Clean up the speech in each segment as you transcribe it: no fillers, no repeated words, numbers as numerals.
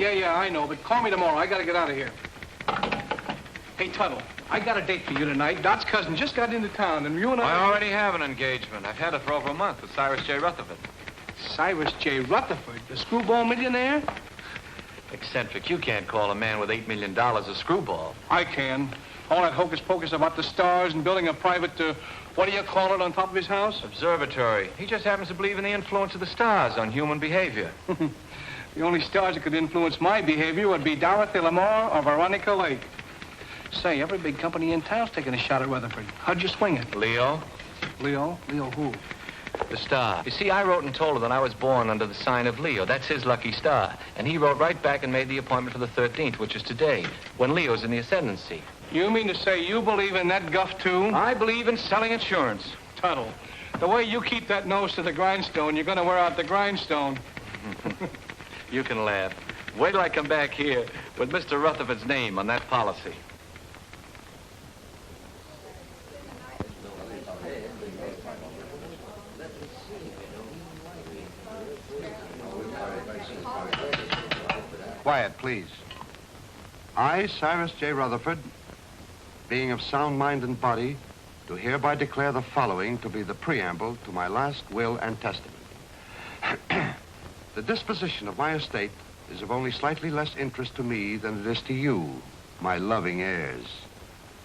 Yeah, I know, but call me tomorrow. I gotta get out of here. Hey, Tuttle, I got a date for you tonight. Dot's cousin just got into town, and you and I already have an engagement. I've had it for over a month with Cyrus J. Rutherford. Cyrus J. Rutherford, the screwball millionaire? Eccentric. You can't call a man with $8 million a screwball. I can. All that hocus-pocus about the stars and building a private, what do you call it, on top of his house? Observatory. He just happens to believe in the influence of the stars on human behavior. The only stars that could influence my behavior would be Dorothy Lamour or Veronica Lake. Say, every big company in town's taking a shot at Rutherford. How'd you swing it? Leo? Leo? Leo who? The star. You see, I wrote and told her that I was born under the sign of Leo. That's his lucky star. And he wrote right back and made the appointment for the 13th, which is today, when Leo's in the ascendancy. You mean to say you believe in that guff, too? I believe in selling insurance. Tuttle, the way you keep that nose to the grindstone, you're going to wear out the grindstone. You can laugh. Wait till I come back here with Mr. Rutherford's name on that policy. Quiet, please. I, Cyrus J. Rutherford, being of sound mind and body, do hereby declare the following to be the preamble to my last will and testament. The disposition of my estate is of only slightly less interest to me than it is to you, my loving heirs.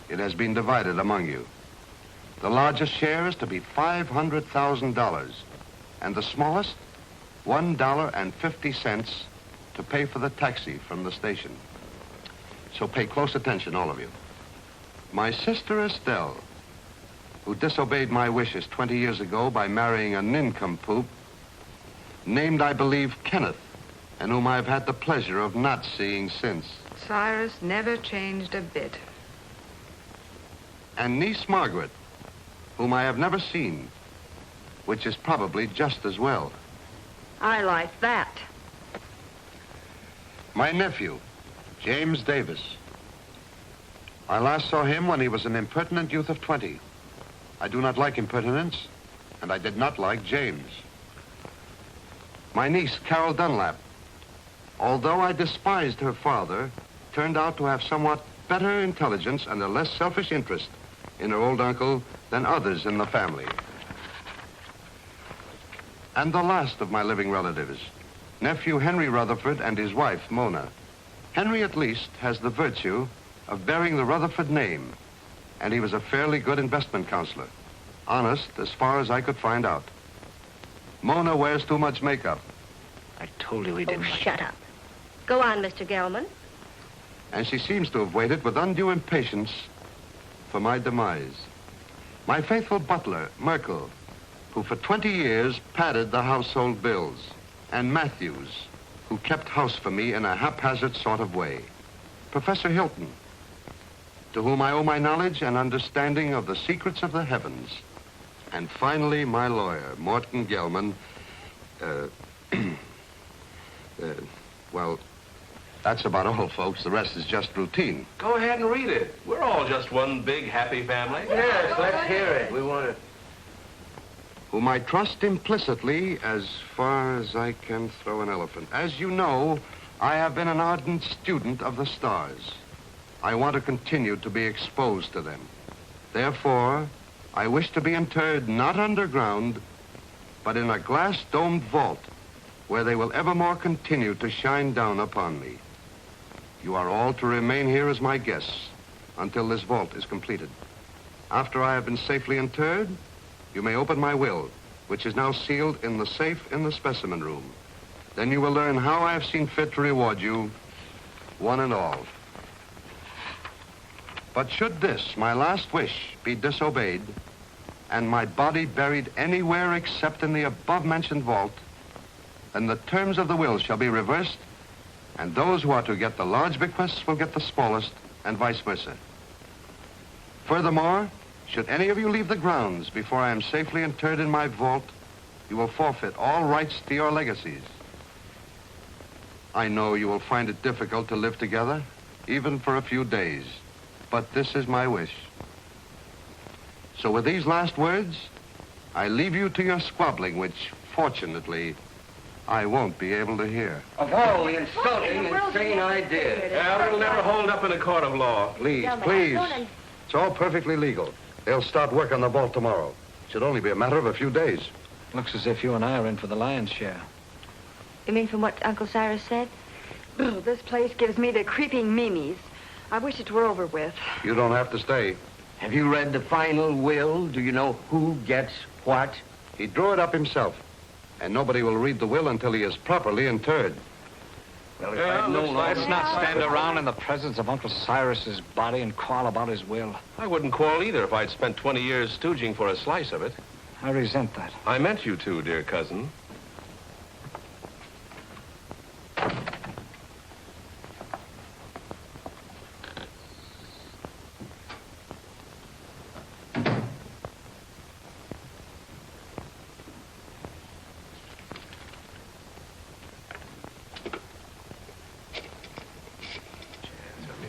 It has been divided among you. The largest share is to be $500,000, and the smallest, $1.50 to pay for the taxi from the station. So pay close attention, all of you. My sister Estelle, who disobeyed my wishes 20 years ago by marrying a nincompoop, named, I believe, Kenneth, and whom I've had the pleasure of not seeing since. Cyrus never changed a bit. And niece Margaret, whom I have never seen, which is probably just as well. I like that. My nephew, James Davis. I last saw him when he was an impertinent youth of 20. I do not like impertinence, and I did not like James. My niece, Carol Dunlap, although I despised her father, turned out to have somewhat better intelligence and a less selfish interest in her old uncle than others in the family. And the last of my living relatives, nephew Henry Rutherford and his wife, Mona. Henry, at least, has the virtue of bearing the Rutherford name, and he was a fairly good investment counselor. Honest, as far as I could find out. Mona wears too much makeup. I told you he didn't. Shut up. Go on, Mr. Gelman. And she seems to have waited with undue impatience for my demise. My faithful butler, Merkel, who for 20 years padded the household bills, and Matthews, who kept house for me in a haphazard sort of way. Professor Hilton, to whom I owe my knowledge and understanding of the secrets of the heavens. And finally, my lawyer, Morton Gelman. Well, that's about all, folks. The rest is just routine. Go ahead and read it. We're all just one big happy family. Yes, let's hear it. We want to... Whom I trust implicitly as far as I can throw an elephant. As you know, I have been an ardent student of the stars. I want to continue to be exposed to them. Therefore, I wish to be interred not underground, but in a glass-domed vault where they will evermore continue to shine down upon me. You are all to remain here as my guests until this vault is completed. After I have been safely interred, you may open my will, which is now sealed in the safe in the specimen room. Then you will learn how I have seen fit to reward you, one and all. But should this, my last wish, be disobeyed, and my body buried anywhere except in the above-mentioned vault, then the terms of the will shall be reversed, and those who are to get the large bequests will get the smallest, and vice versa. Furthermore, should any of you leave the grounds before I am safely interred in my vault, you will forfeit all rights to your legacies. I know you will find it difficult to live together, even for a few days, but this is my wish. So with these last words, I leave you to your squabbling, which, fortunately, I won't be able to hear. Of all the insulting, insane ideas. Yeah, it'll never hold up in a court of law. Please, Gentlemen, please. don't It's all perfectly legal. They'll start work on the vault tomorrow. Should only be a matter of a few days. Looks as if you and I are in for the lion's share. You mean from what Uncle Cyrus said? Ugh, this place gives me the creeping memes. I wish it were over with. You don't have to stay. Have you read the final will? Do you know who gets what? He drew it up himself. And nobody will read the will until he is properly interred. Well, if Yeah, I'd known looks all like- Let's not stand around in the presence of Uncle Cyrus's body and quarrel about his will. I wouldn't quarrel either if I'd spent 20 years stooging for a slice of it. I resent that. I meant you to, dear cousin.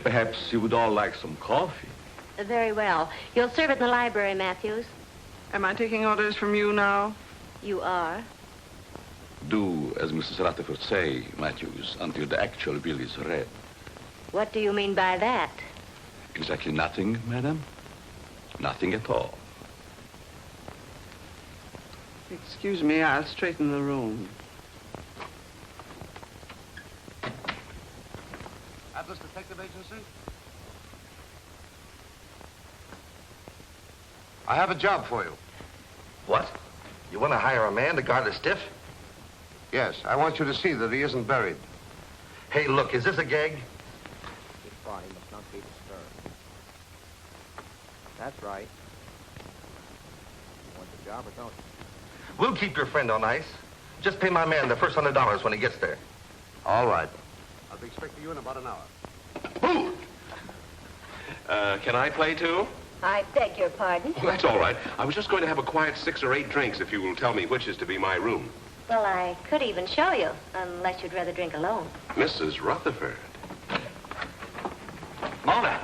Perhaps you would all like some coffee. Very well. You'll serve it in the library, Matthews. Am I taking orders from you now? You are. Do as Mrs. Rutherford say, Matthews, until the actual will is read. What do you mean by that? Exactly nothing, madam. Nothing at all. Excuse me, I'll straighten the room. Atlas Detective Agency? I have a job for you. What? You want to hire a man to guard a stiff? Yes, I want you to see that he isn't buried. Hey, look, is this a gag? His body must not be disturbed. That's right. You want the job or don't you? We'll keep your friend on ice. Just pay my man the first $100 when he gets there. All right. I'll be expecting you in about an hour. Boo! Can I play too? I beg your pardon. Well, that's all right. I was just going to have a quiet 6 or 8 drinks if you will tell me which is to be my room. Well, I could even show you, unless you'd rather drink alone. Mrs. Rutherford. Mona!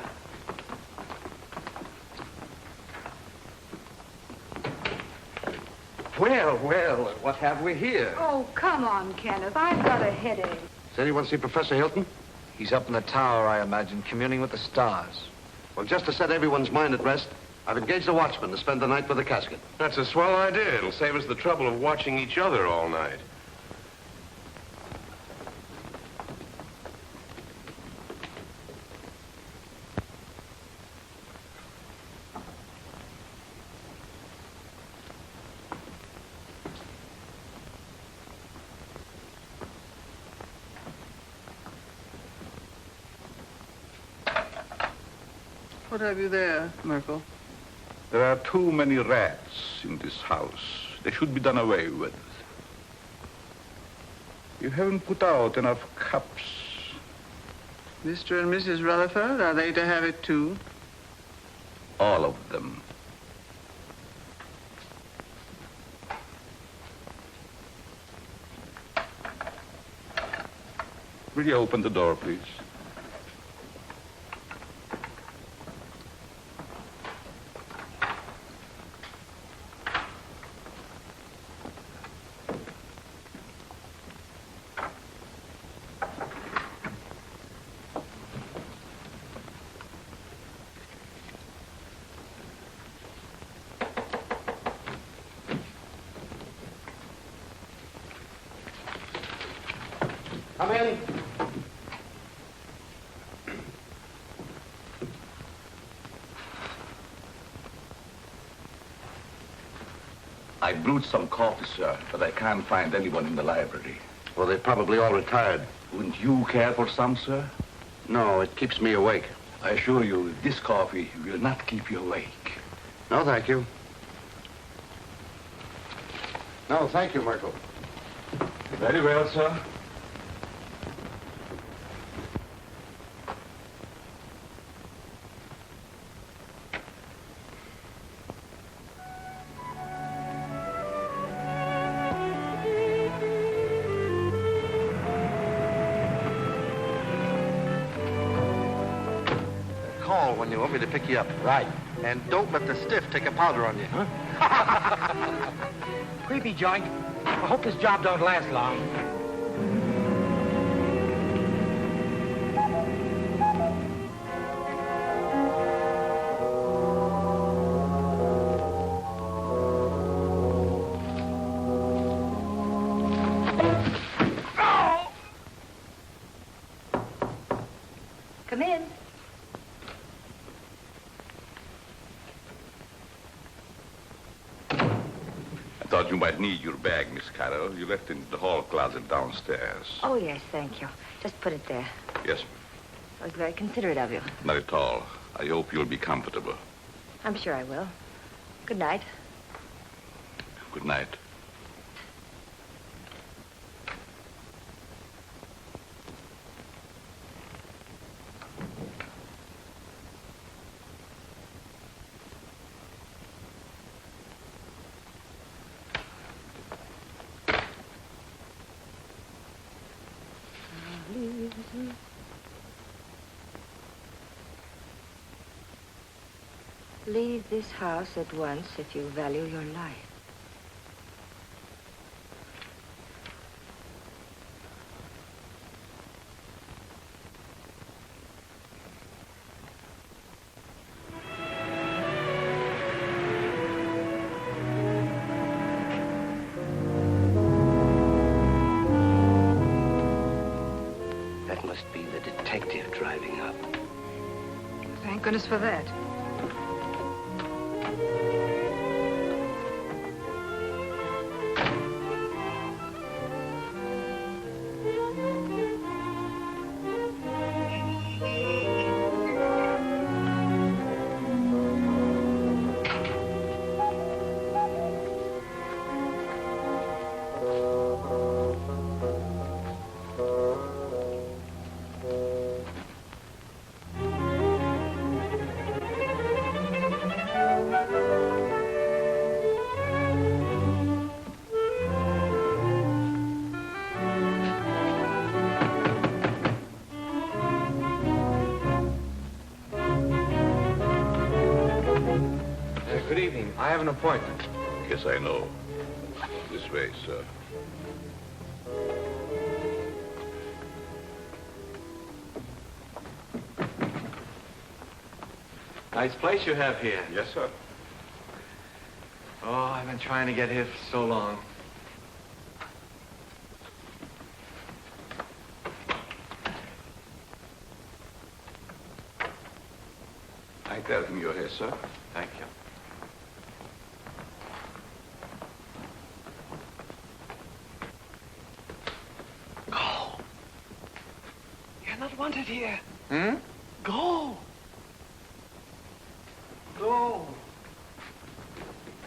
Well, well, what have we here? Oh, come on, Kenneth. I've got a headache. Does anyone see Professor Hilton? He's up in the tower, I imagine, communing with the stars. Well, just to set everyone's mind at rest, I've engaged a watchman to spend the night with the casket. That's a swell idea. It'll save us the trouble of watching each other all night. What have you there, Merkel? There are too many rats in this house. They should be done away with. You haven't put out enough cups. Mr. and Mrs. Rutherford, are they to have it too? All of them. Will you open the door, please? Come in. I brewed some coffee, sir, but I can't find anyone in the library. Well, they're probably all retired. Wouldn't you care for some, sir? No, it keeps me awake. I assure you, this coffee will not keep you awake. No, thank you. No, thank you, Merkel. Very well, sir. Call when you want me to pick you up. Right. And don't let the stiff take a powder on you. Creepy joint. I hope this job don't last long. Come in. I thought you might need your bag, Miss Carroll. You left it in the hall closet downstairs. Oh, yes, thank you. Just put it there. Yes, That was very considerate of you. not at all. I hope you'll be comfortable. I'm sure I will. Good night. Good night. Leave this house at once if you value your life. That must be the detective driving up. Thank goodness for that. Good evening. I have an appointment. Yes, I know. This way, sir. Nice place you have here. Yes, sir. Oh, I've been trying to get here for so long. I tell him you're here, sir. Thank you. Go. You're not wanted here. Hmm? Go. Go.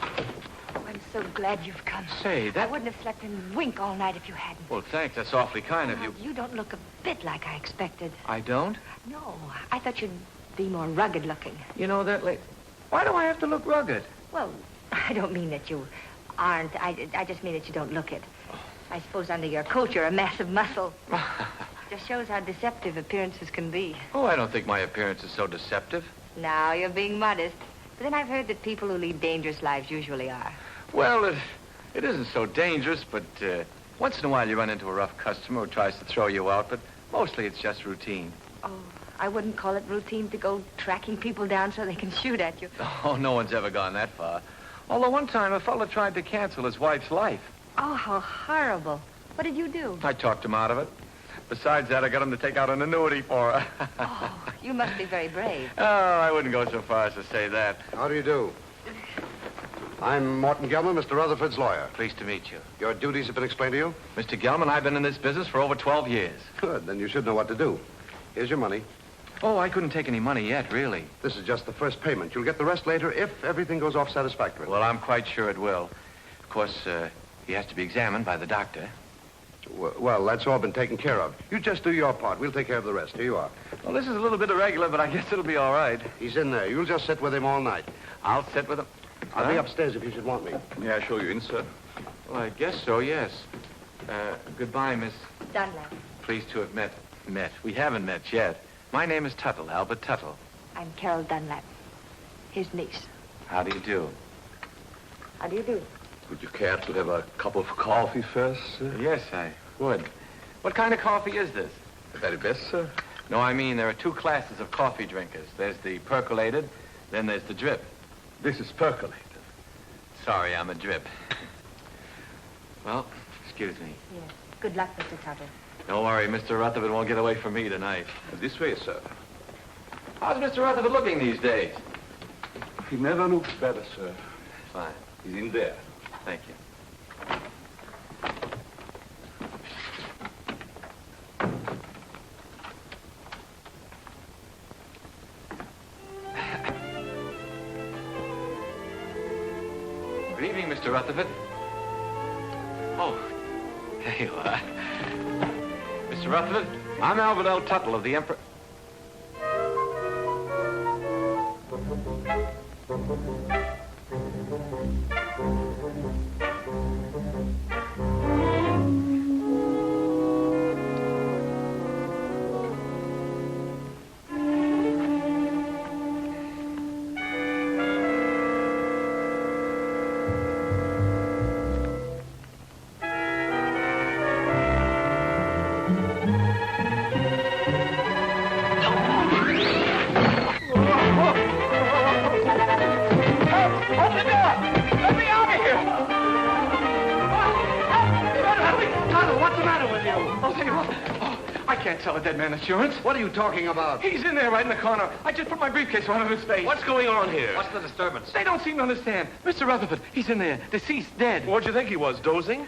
I'm so glad you've come. Say, I that... wouldn't have slept in wink all night if you hadn't. Well, thanks. That's awfully kind of you. You don't look a bit like I expected. I don't? No, I thought you'd be more rugged looking. You know that Why do I have to look rugged? Well, I don't mean that you aren't. I just mean that you don't look it. I suppose under your coat you're a mass of muscle. Just shows how deceptive appearances can be. Oh, I don't think my appearance is so deceptive. Now, you're being modest. But then I've heard that people who lead dangerous lives usually are. Well, it isn't so dangerous, but once in a while you run into a rough customer who tries to throw you out, but mostly it's just routine. Oh, I wouldn't call it routine to go tracking people down so they can shoot at you. Oh, no one's ever gone that far. Although one time a fellow tried to cancel his wife's life. Oh, how horrible. What did you do? I talked him out of it. Besides that, I got him to take out an annuity for her. Oh, you must be very brave. Oh, I wouldn't go so far as to say that. How do you do? I'm Morton Gelman, Mr. Rutherford's lawyer. Pleased to meet you. Your duties have been explained to you? Mr. Gelman, I've been in this business for over 12 years. Good, then you should know what to do. Here's your money. Oh, I couldn't take any money yet, really. This is just the first payment. You'll get the rest later if everything goes off satisfactorily. Well, I'm quite sure it will. Of course, he has to be examined by the doctor. Well, that's all been taken care of. You just do your part. We'll take care of the rest. Here you are. Well, this is a little bit irregular, but I guess it'll be all right. He's in there. You'll just sit with him all night. I'll sit with him. I'll be upstairs if you should want me. May I show you in, sir? Well, I guess so, yes. Goodbye, Miss. Dunlap. Pleased to have met. We haven't met yet. My name is Tuttle, Albert Tuttle. I'm Carol Dunlap, his niece. How do you do? How do you do? Would you care to have a cup of coffee first, sir? Yes, I would. What kind of coffee is this? The very best, sir. No, I mean, there are two classes of coffee drinkers. There's the percolated, then there's the drip. This is percolated. Sorry, I'm a drip. Well, excuse me. Yes. Good luck, Mr. Tuttle. Don't worry, Mr. Rutherford won't get away from me tonight. This way, sir. How's Mr. Rutherford looking these days? He never looks better, sir. Fine. He's in there. Thank you. Good evening, Mr. Rutherford. Oh, there you are. Mr. Rutherford, I'm Albert L. Tuttle of the Emperor... Insurance? What are you talking about? He's in there right in the corner. I just put my briefcase right on his face. What's going on here? What's the disturbance? They don't seem to understand. Mr. Rutherford, he's in there. Deceased, dead. What'd you think he was, dozing?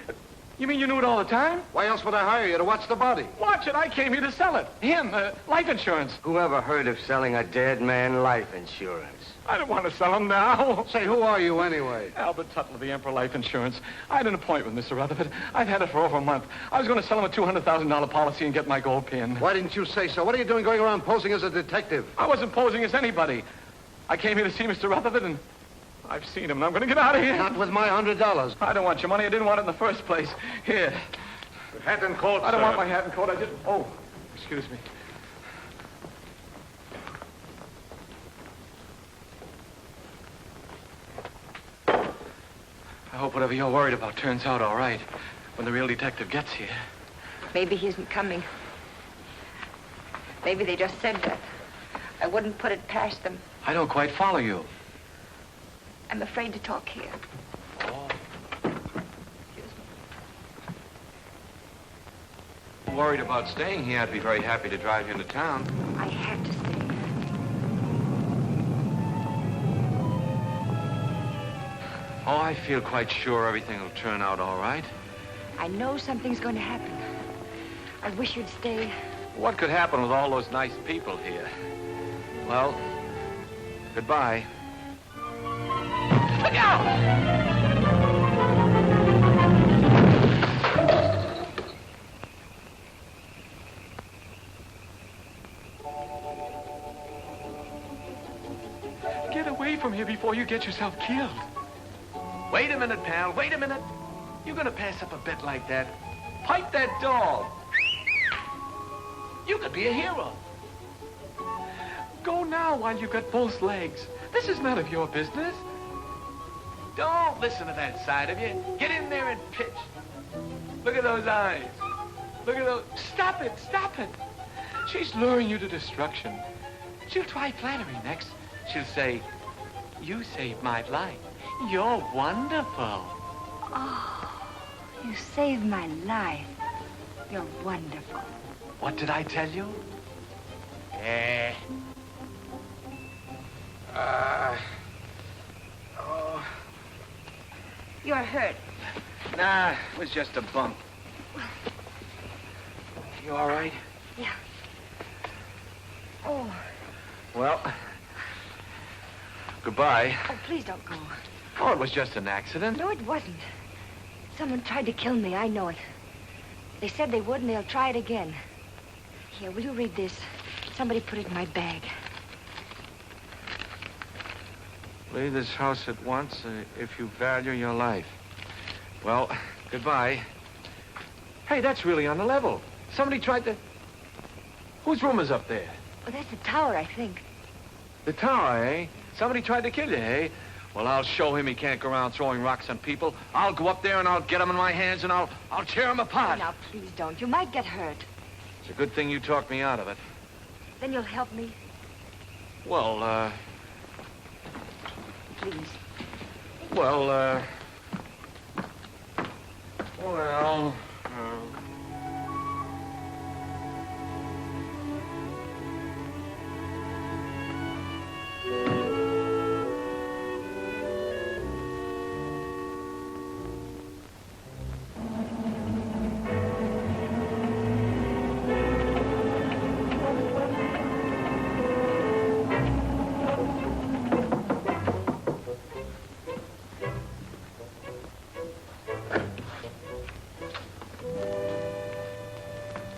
You mean you knew it all the time? Why else would I hire you to watch the body? Watch it. I came here to sell it. Him, life insurance. Whoever heard of selling a dead man life insurance? I don't want to sell him now. Say, who are you anyway? Albert Tuttle of the Emperor Life Insurance. I had an appointment with Mr. Rutherford. I've had it for over a month. I was going to sell him a $200,000 policy and get my gold pin. Why didn't you say so? What are you doing going around posing as a detective? I wasn't posing as anybody. I came here to see Mr. Rutherford, and I've seen him, and I'm going to get out of here. Not with my $100. I don't want your money. I didn't want it in the first place. Here. Hat and coat, I don't sir. want my hat and coat. I just... Oh, excuse me. I hope whatever you're worried about turns out all right when the real detective gets here. Maybe he isn't coming. Maybe they just said that. I wouldn't put it past them. I don't quite follow you. I'm afraid to talk here. Oh. Worried about staying here. I'd be very happy to drive you into town. I have to stay. Oh, I feel quite sure everything will turn out all right. I know something's going to happen. I wish you'd stay. What could happen with all those nice people here? Well, goodbye. Look out! Get away from here before you get yourself killed. Wait a minute, pal. Wait a minute. You're gonna pass up a bet like that? Pipe that dog. You could be a hero. Go now while you've got both legs. This is none of your business. Don't listen to that side of you. Get in there and pitch. Look at those eyes. Look at those... Stop it. Stop it. She's luring you to destruction. She'll try flattery next. She'll say, you saved my life. You're wonderful. Oh, you saved my life. You're wonderful. What did I tell you? Eh. Oh. You're hurt. Nah, it was just a bump. You all right? Yeah. Oh. Well, goodbye. Oh, please don't go. Oh, it was just an accident. No, it wasn't. Someone tried to kill me. I know it. They said they would, and they'll try it again. Here, will you read this? Somebody put it in my bag. Leave this house at once if you value your life. Well, goodbye. Hey, that's really on the level. Somebody tried to... Whose room is up there? Oh, that's the tower, I think. The tower, eh? Somebody tried to kill you, eh? Well, Well, I'll show him he can't go around throwing rocks on people. I'll go up there and I'll get him in my hands and I'll tear him Oh, apart. now, please don't. You might get hurt. It's a good thing you talked me out of it. Then you'll help me. Well, Please. well,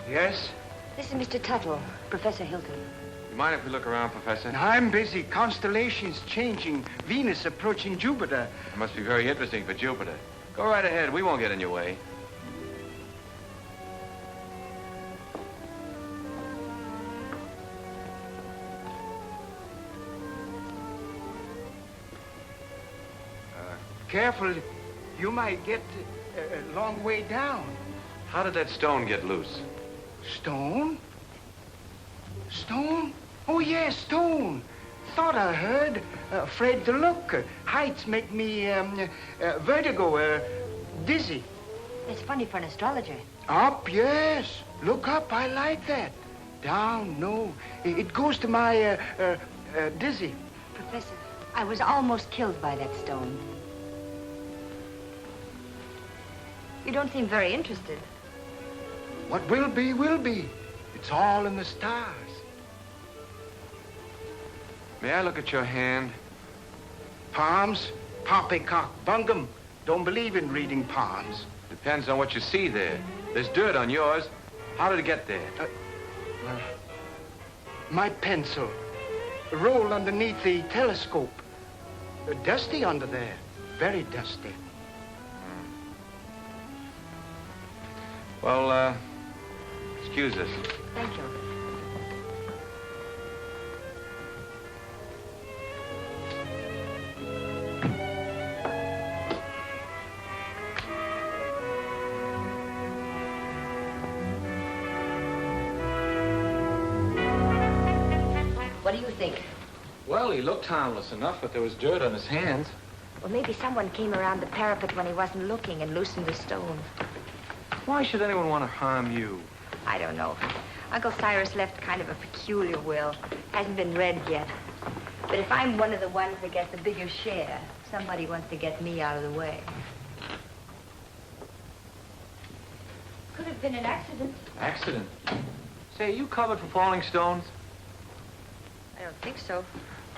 Yes? This is Mr. Tuttle, Professor Hilton. You mind if we look around, Professor? I'm busy. Constellations changing. Venus approaching Jupiter. It must be very interesting for Jupiter. Go right ahead. We won't get in your way. Careful. You might get a long way down. How did that stone get loose? Stone? Stone? Oh, yes, stone. Thought I heard. Afraid to look. Heights make me vertigo, dizzy. It's funny for an astrologer. Up, yes. Look up. I like that. Down, no. It goes to my dizzy. Professor, I was almost killed by that stone. You don't seem very interested. What will be, will be. It's all in the stars. May I look at your hand? Palms, poppycock, bungum. Don't believe in reading palms. Depends on what you see there. There's dirt on yours. How did it get there? My pencil. Rolled underneath the telescope. Dusty under there. Very dusty. Well, excuse us. Thank you. What do you think? Well, he looked harmless enough, but there was dirt on his hands. Well, maybe someone came around the parapet when he wasn't looking and loosened the stone. Why should anyone want to harm you? I don't know. Uncle Cyrus left kind of a peculiar will. Hasn't been read yet. But if I'm one of the ones that gets the bigger share, somebody wants to get me out of the way. Could have been an accident. Accident? Say, are you covered for falling stones? I don't think so.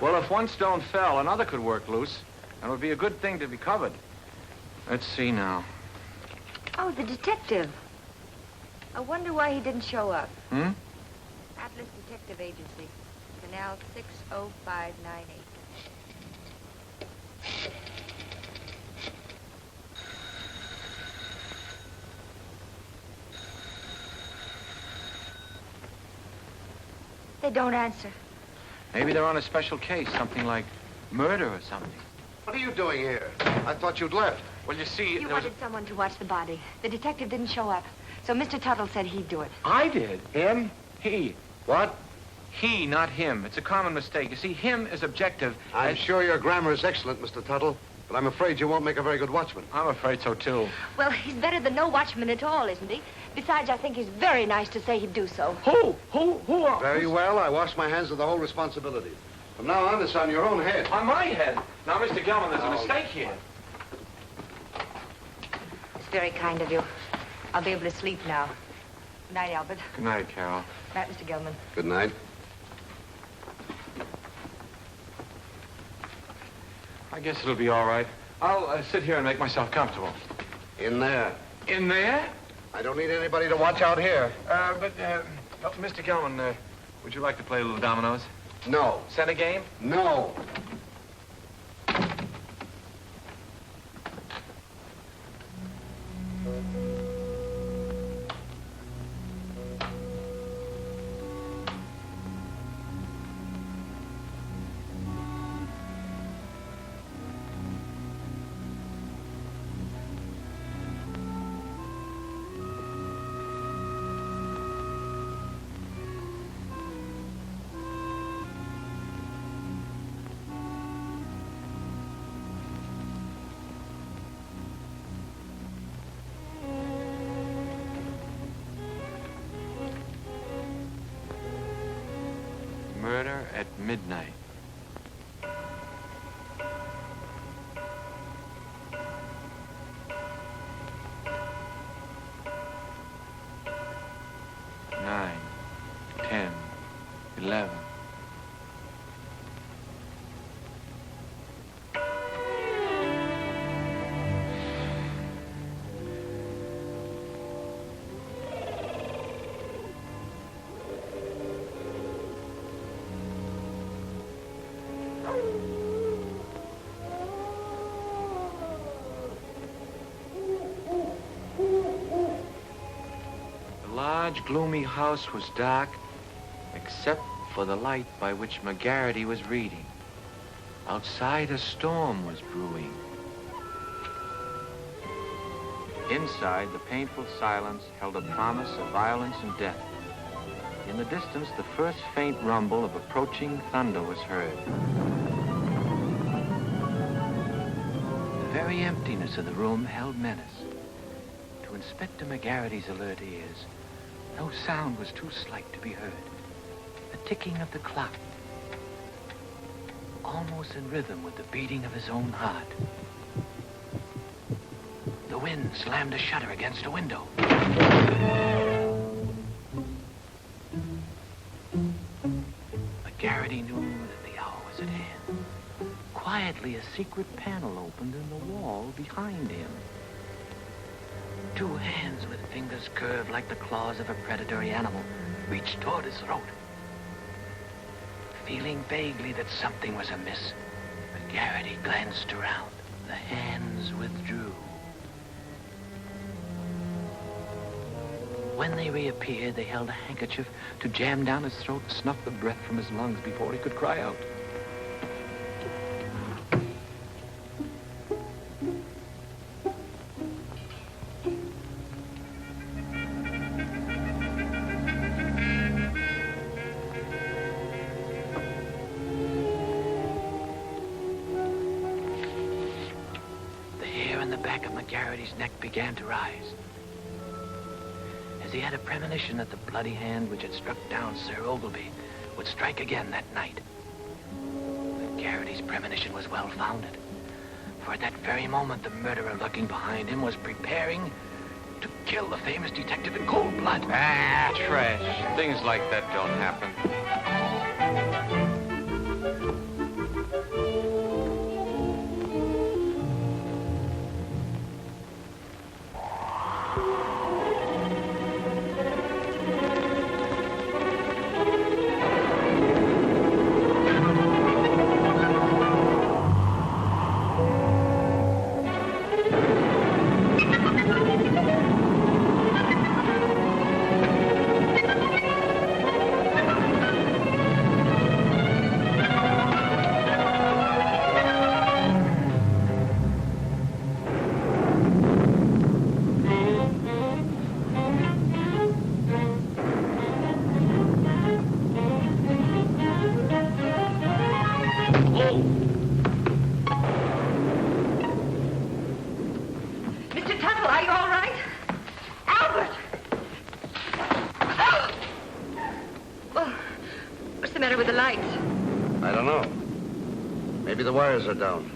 Well, if one stone fell, another could work loose. And it would be a good thing to be covered. Let's see now. Oh, the detective. I wonder why he didn't show up. Hmm? Atlas Detective Agency. Canal 60598. They don't answer. Maybe they're on a special case, something like murder or something. What are you doing here? I thought you'd left. Well, you see, You there was wanted someone to watch the body. The detective didn't show up. So Mr. Tuttle said he'd do it. I did. Him? He. What? He, not him. It's a common mistake. You see, him is objective. I'm sure your grammar is excellent, Mr. Tuttle, but I'm afraid you won't make a very good watchman. I'm afraid so, too. Well, he's better than no watchman at all, isn't he? Besides, I think he's very nice to say he'd do so. Who? Very well. I wash my hands of the whole responsibility. From now on, it's on your own head. On my head. Now, Mr. Gelman, there's a mistake here. It's very kind of you. I'll be able to sleep now. Good night, Albert. Good night, Carol. Good night, Mr. Gilman. Good night. I guess it'll be all right. I'll sit here and make myself comfortable. In there. In there? I don't need anybody to watch out here. Mr. Gelman, would you like to play a little dominoes? No. Set a game? No. Murder at midnight. Nine, 10, 11. The large, gloomy house was dark, except for the light by which McGarity was reading. Outside, a storm was brewing. Inside, the painful silence held a promise of violence and death. In the distance, the first faint rumble of approaching thunder was heard. The very emptiness of the room held menace. To Inspector McGarity's alert ears, no sound was too slight to be heard. The ticking of the clock, almost in rhythm with the beating of his own heart. The wind slammed a shutter against a window. McGarity knew that the hour was at hand. Quietly, a secret panel opened in the wall behind him. Two hands with fingers curved like the claws of a predatory animal reached toward his throat. Feeling vaguely that something was amiss, McGarity glanced around. The hands withdrew. When they reappeared, they held a handkerchief to jam down his throat and snuff the breath from his lungs before he could cry out. The hair on the back of McGarity's neck began to rise. He had a premonition that the bloody hand which had struck down Sir Ogilvy would strike again that night. McGarity's premonition was well-founded, for at that very moment the murderer lurking behind him was preparing to kill the famous detective in cold blood. Ah, trash. Things like that don't happen. Mr. Tuttle, are you all right? Albert! Well, what's the matter with the lights? I don't know. Maybe the wires are down.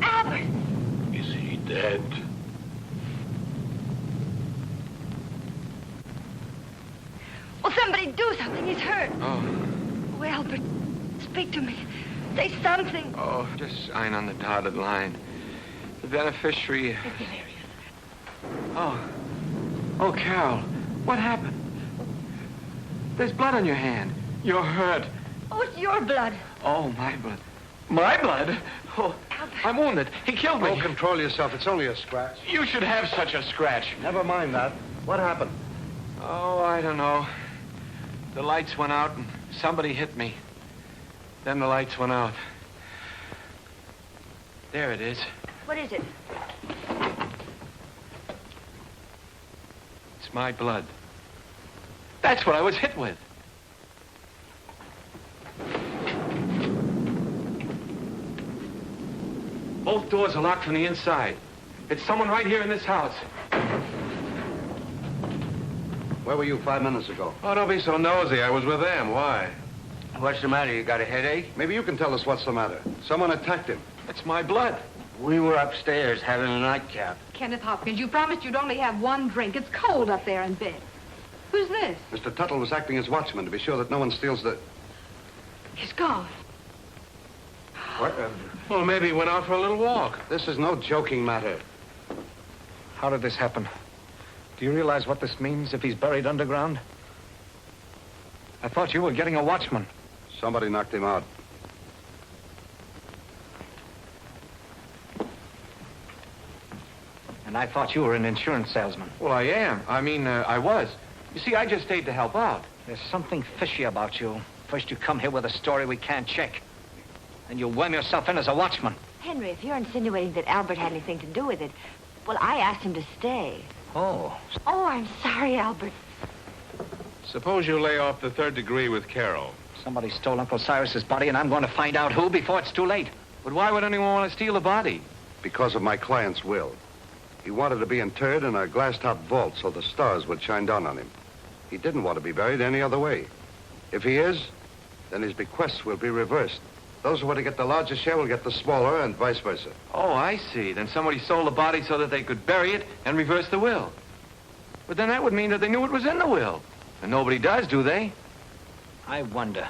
Albert! Is he dead? Will somebody do something? He's hurt. Oh, Oh, Albert, speak to me. Say something. oh, just sign on the dotted line. The beneficiary... Oh. Oh, Carol, what happened? There's blood on your hand. You're hurt. Oh, it's your blood. Oh, my blood. My blood? Oh, I'm wounded. He killed me. Oh, control yourself. It's only a scratch. You should have such a scratch. Never mind that. What happened? Oh, I don't know. The lights went out and somebody hit me. Then the lights went out. There it is. What is it? It's my blood. That's what I was hit with. Both doors are locked from the inside. It's someone right here in this house. Where were you 5 minutes ago? Oh, don't be so nosy. I was with them. Why? What's the matter? You got a headache? Maybe you can tell us what's the matter. Someone attacked him. It's my blood. We were upstairs having a nightcap. Kenneth Hopkins, you promised you'd only have one drink. It's cold up there in bed. Who's this? Mr. Tuttle was acting as watchman to be sure that no one steals the... He's gone. What? Well, maybe he went out for a little walk. This is no joking matter. How did this happen? Do you realize what this means if he's buried underground? I thought you were getting a watchman. Somebody knocked him out. And I thought you were an insurance salesman. Well, I am. I was. You see, I just stayed to help out. There's something fishy about you. First you come here with a story we can't check. Then you worm yourself in as a watchman. Henry, if you're insinuating that Albert had anything to do with it, well, I asked him to stay. Oh. Oh, I'm sorry, Albert. Suppose you lay off the 3rd degree with Carol. Somebody stole Uncle Cyrus's body, and I'm going to find out who before it's too late. But why would anyone want to steal the body? Because of my client's will. He wanted to be interred in a glass-top vault so the stars would shine down on him. He didn't want to be buried any other way. If he is, then his bequests will be reversed. Those who want to get the larger share will get the smaller, and vice versa. Oh, I see. Then somebody stole the body so that they could bury it and reverse the will. But then that would mean that they knew it was in the will. And nobody does, do they? I wonder.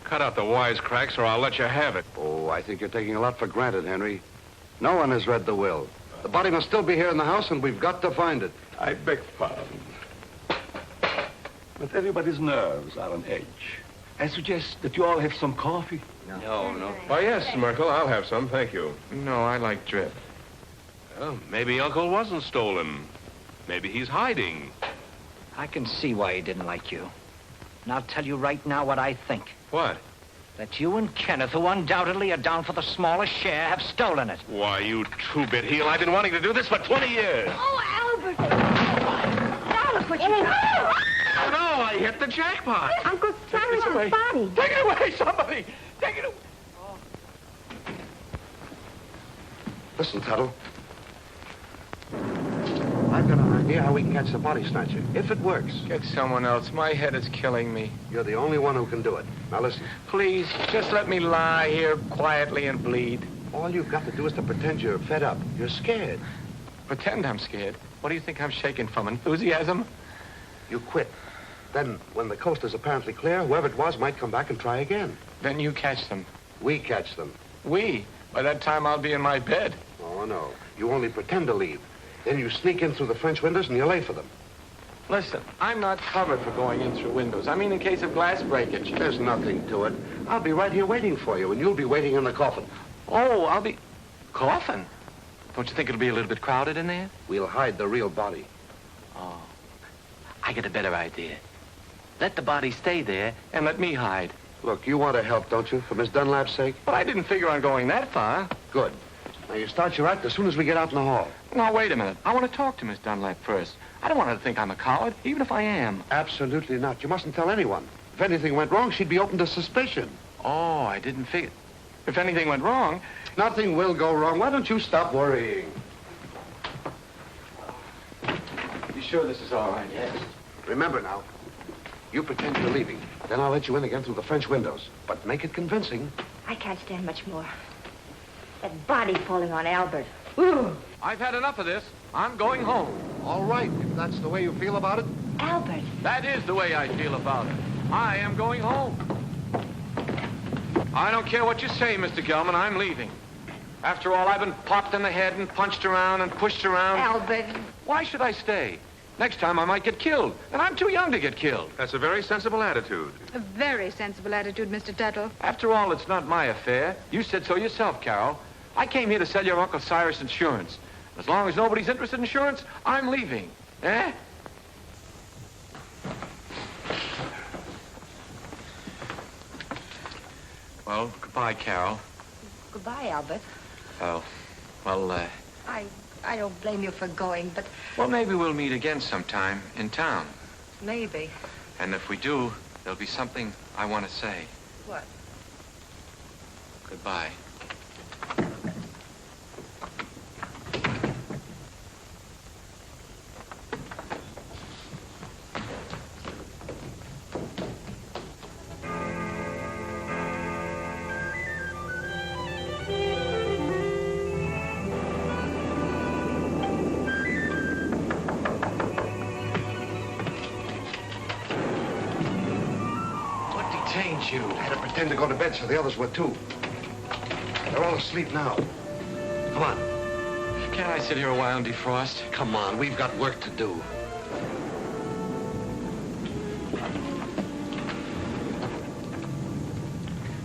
Cut out the wisecracks or I'll let you have it. Oh, I think you're taking a lot for granted, Henry. No one has read the will. The body must still be here in the house, and we've got to find it. I beg pardon. But everybody's nerves are on edge. I suggest that you all have some coffee. No. Why, yes, Merkel, I'll have some, thank you. No, I like drip. Well, maybe Uncle wasn't stolen. Maybe he's hiding. I can see why he didn't like you. And I'll tell you right now what I think. What? That you and Kenneth, who undoubtedly are down for the smallest share, have stolen it. Why, you two-bit heel, I've been wanting to do this for 20 years. Oh, Albert! Now look what you done. Oh, no, I hit the jackpot. Uncle Cyrus's body. Take it away, somebody. Take it away. Listen, Tuttle. I've got an idea how we can catch the body snatcher, if it works. Get someone else. My head is killing me. You're the only one who can do it. Now listen. Please, just let me lie here quietly and bleed. All you've got to do is to pretend you're fed up. You're scared. Pretend I'm scared. What do you think I'm shaking from? Enthusiasm? You quit. Then, when the coast is apparently clear, whoever it was might come back and try again. Then you catch them. We catch them. We? By that time, I'll be in my bed. Oh, no. You only pretend to leave. Then you sneak in through the French windows and you lay for them. Listen, I'm not covered for going in through windows. I mean in case of glass breakage. There's nothing to it. I'll be right here waiting for you, and you'll be waiting in the coffin. Oh, I'll be... Coffin? Don't you think it'll be a little bit crowded in there? We'll hide the real body. Oh. I get a better idea. Let the body stay there and let me hide. Look, you want to help, don't you, for Miss Dunlap's sake? But I didn't figure on going that far. Good. Now, you start your act as soon as we get out in the hall. Now, wait a minute. I want to talk to Miss Dunlap first. I don't want her to think I'm a coward, even if I am. Absolutely not. You mustn't tell anyone. If anything went wrong, she'd be open to suspicion. Oh, I didn't figure... If anything went wrong... Nothing will go wrong. Why don't you stop worrying? You sure this is all right? Yes. Remember now, you pretend you're leaving. Then I'll let you in again through the French windows. But make it convincing. I can't stand much more. That body falling on Albert. Ooh. I've had enough of this. I'm going home. All right, if that's the way you feel about it. Albert. That is the way I feel about it. I am going home. I don't care what you say, Mr. Gelman. I'm leaving. After all, I've been popped in the head and punched around and pushed around. Albert. Why should I stay? Next time I might get killed, and I'm too young to get killed. That's a very sensible attitude. A very sensible attitude, Mr. Tuttle. After all, it's not my affair. You said so yourself, Carol. I came here to sell your Uncle Cyrus insurance. As long as nobody's interested in insurance, I'm leaving. Eh? Well, goodbye, Carol. Goodbye, Albert. Oh, well, I don't blame you for going, but... Well, maybe we'll meet again sometime in town. Maybe. And if we do, there'll be something I want to say. What? Goodbye. you? I had to pretend to go to bed so the others would, too. They're all asleep now. Come on. Can't I sit here a while and defrost? Come on, we've got work to do.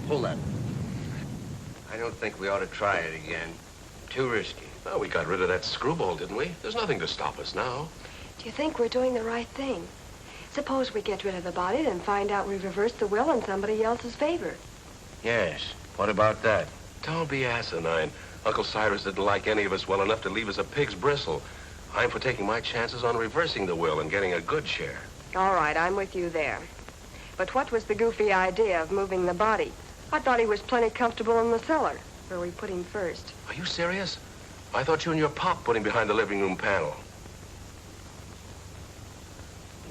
Hold that. I don't think we ought to try it again. Too risky. Well, we got rid of that screwball, didn't we? There's nothing to stop us now. Do you think we're doing the right thing? Suppose we get rid of the body and find out we've reversed the will in somebody else's favor. Yes. What about that? Don't be asinine. Uncle Cyrus didn't like any of us well enough to leave us a pig's bristle. I'm for taking my chances on reversing the will and getting a good share. All right, I'm with you there. But what was the goofy idea of moving the body? I thought he was plenty comfortable in the cellar, where we put him first. Are you serious? I thought you and your pop put him behind the living room panel.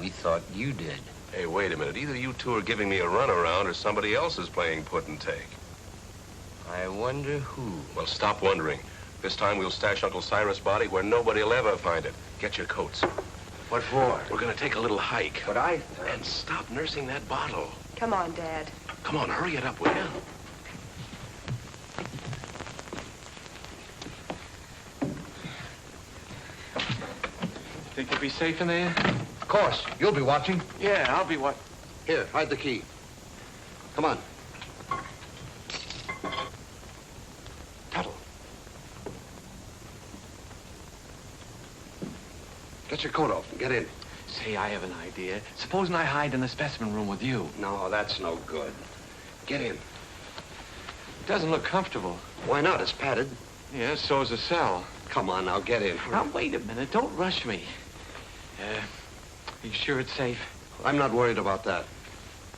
We thought you did. Hey, wait a minute. Either you two are giving me a runaround or somebody else is playing put and take. I wonder who. Well, stop wondering. This time we'll stash Uncle Cyrus' body where nobody will ever find it. Get your coats. What for? We're going to take a little hike. But I... And stop nursing that bottle. Come on, Dad. Come on, hurry it up, will you? Think you'll be safe in there? Of course. You'll be watching. Yeah, I'll be what? Here, hide the key. Come on. Tuttle. Get your coat off and get in. Say, I have an idea. Supposing I hide in the specimen room with you. No, that's no good. Get in. Doesn't look comfortable. Why not? It's padded. Yeah, so's the cell. Come on now, get in. Now, wait a minute. Don't rush me. You sure it's safe? I'm not worried about that.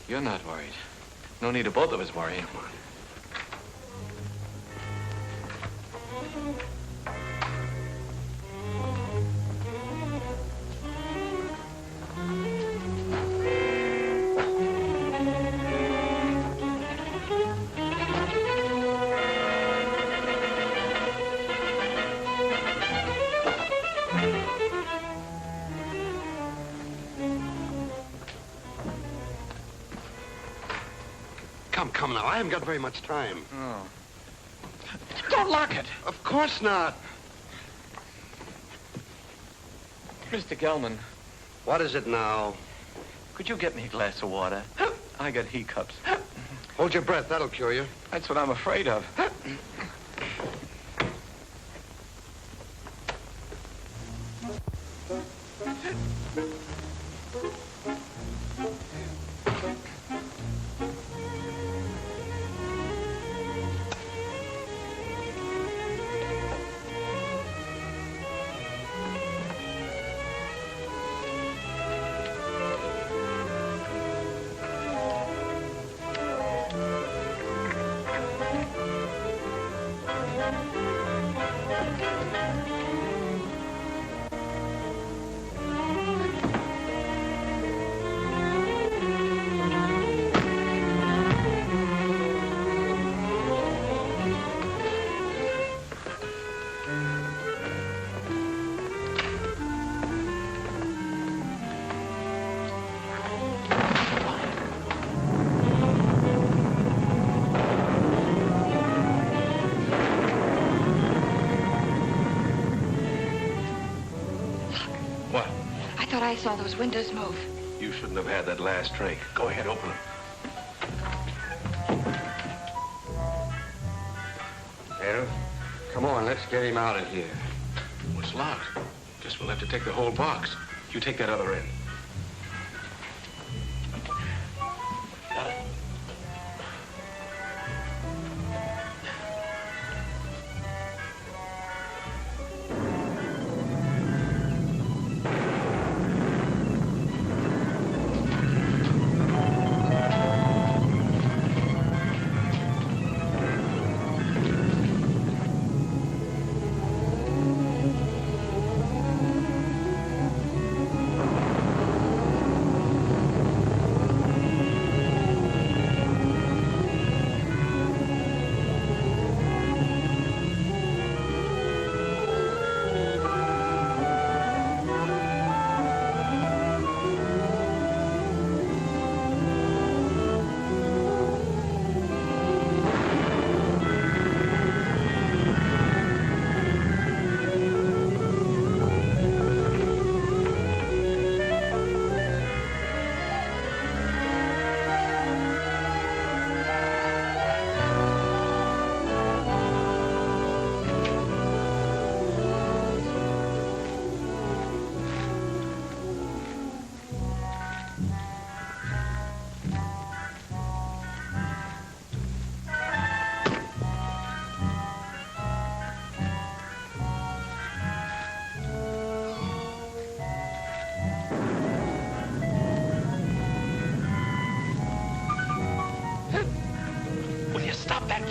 You're not worried. No need of both of us worrying. Come on. Come now, I haven't got very much time. Oh. Don't lock it. Of course not. Mr. Gelman. What is it now? Could you get me a glass of water? I got hiccups. Hold your breath, that'll cure you. That's what I'm afraid of. I saw those windows move. You shouldn't have had that last drink. Go ahead, open them. Pedro, come on, let's get him out of here. Well, it's locked. Guess we'll have to take the whole box. You take that other end.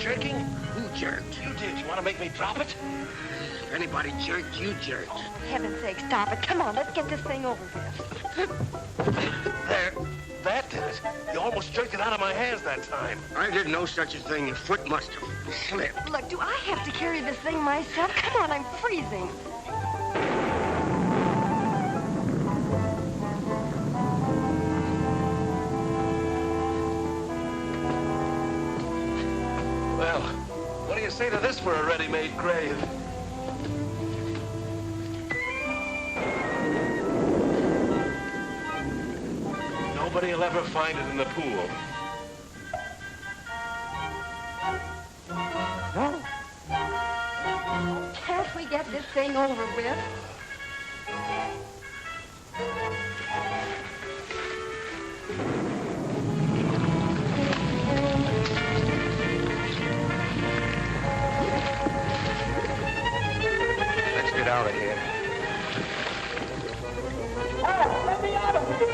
jerking? Who jerked? You did. You want to make me drop it? If anybody jerked, you jerked. Heaven's sake, stop it. Come on, let's get this thing over with. There. That did it. You almost jerked it out of my hands that time. I did no such a thing. Your foot must have slipped. Look, do I have to carry this thing myself? Come on, I'm freezing. Well, what do you say to this for a ready-made grave? Nobody will ever find it in the pool. No. Can't we get this thing over with? Let's get out of here. Let me out of here!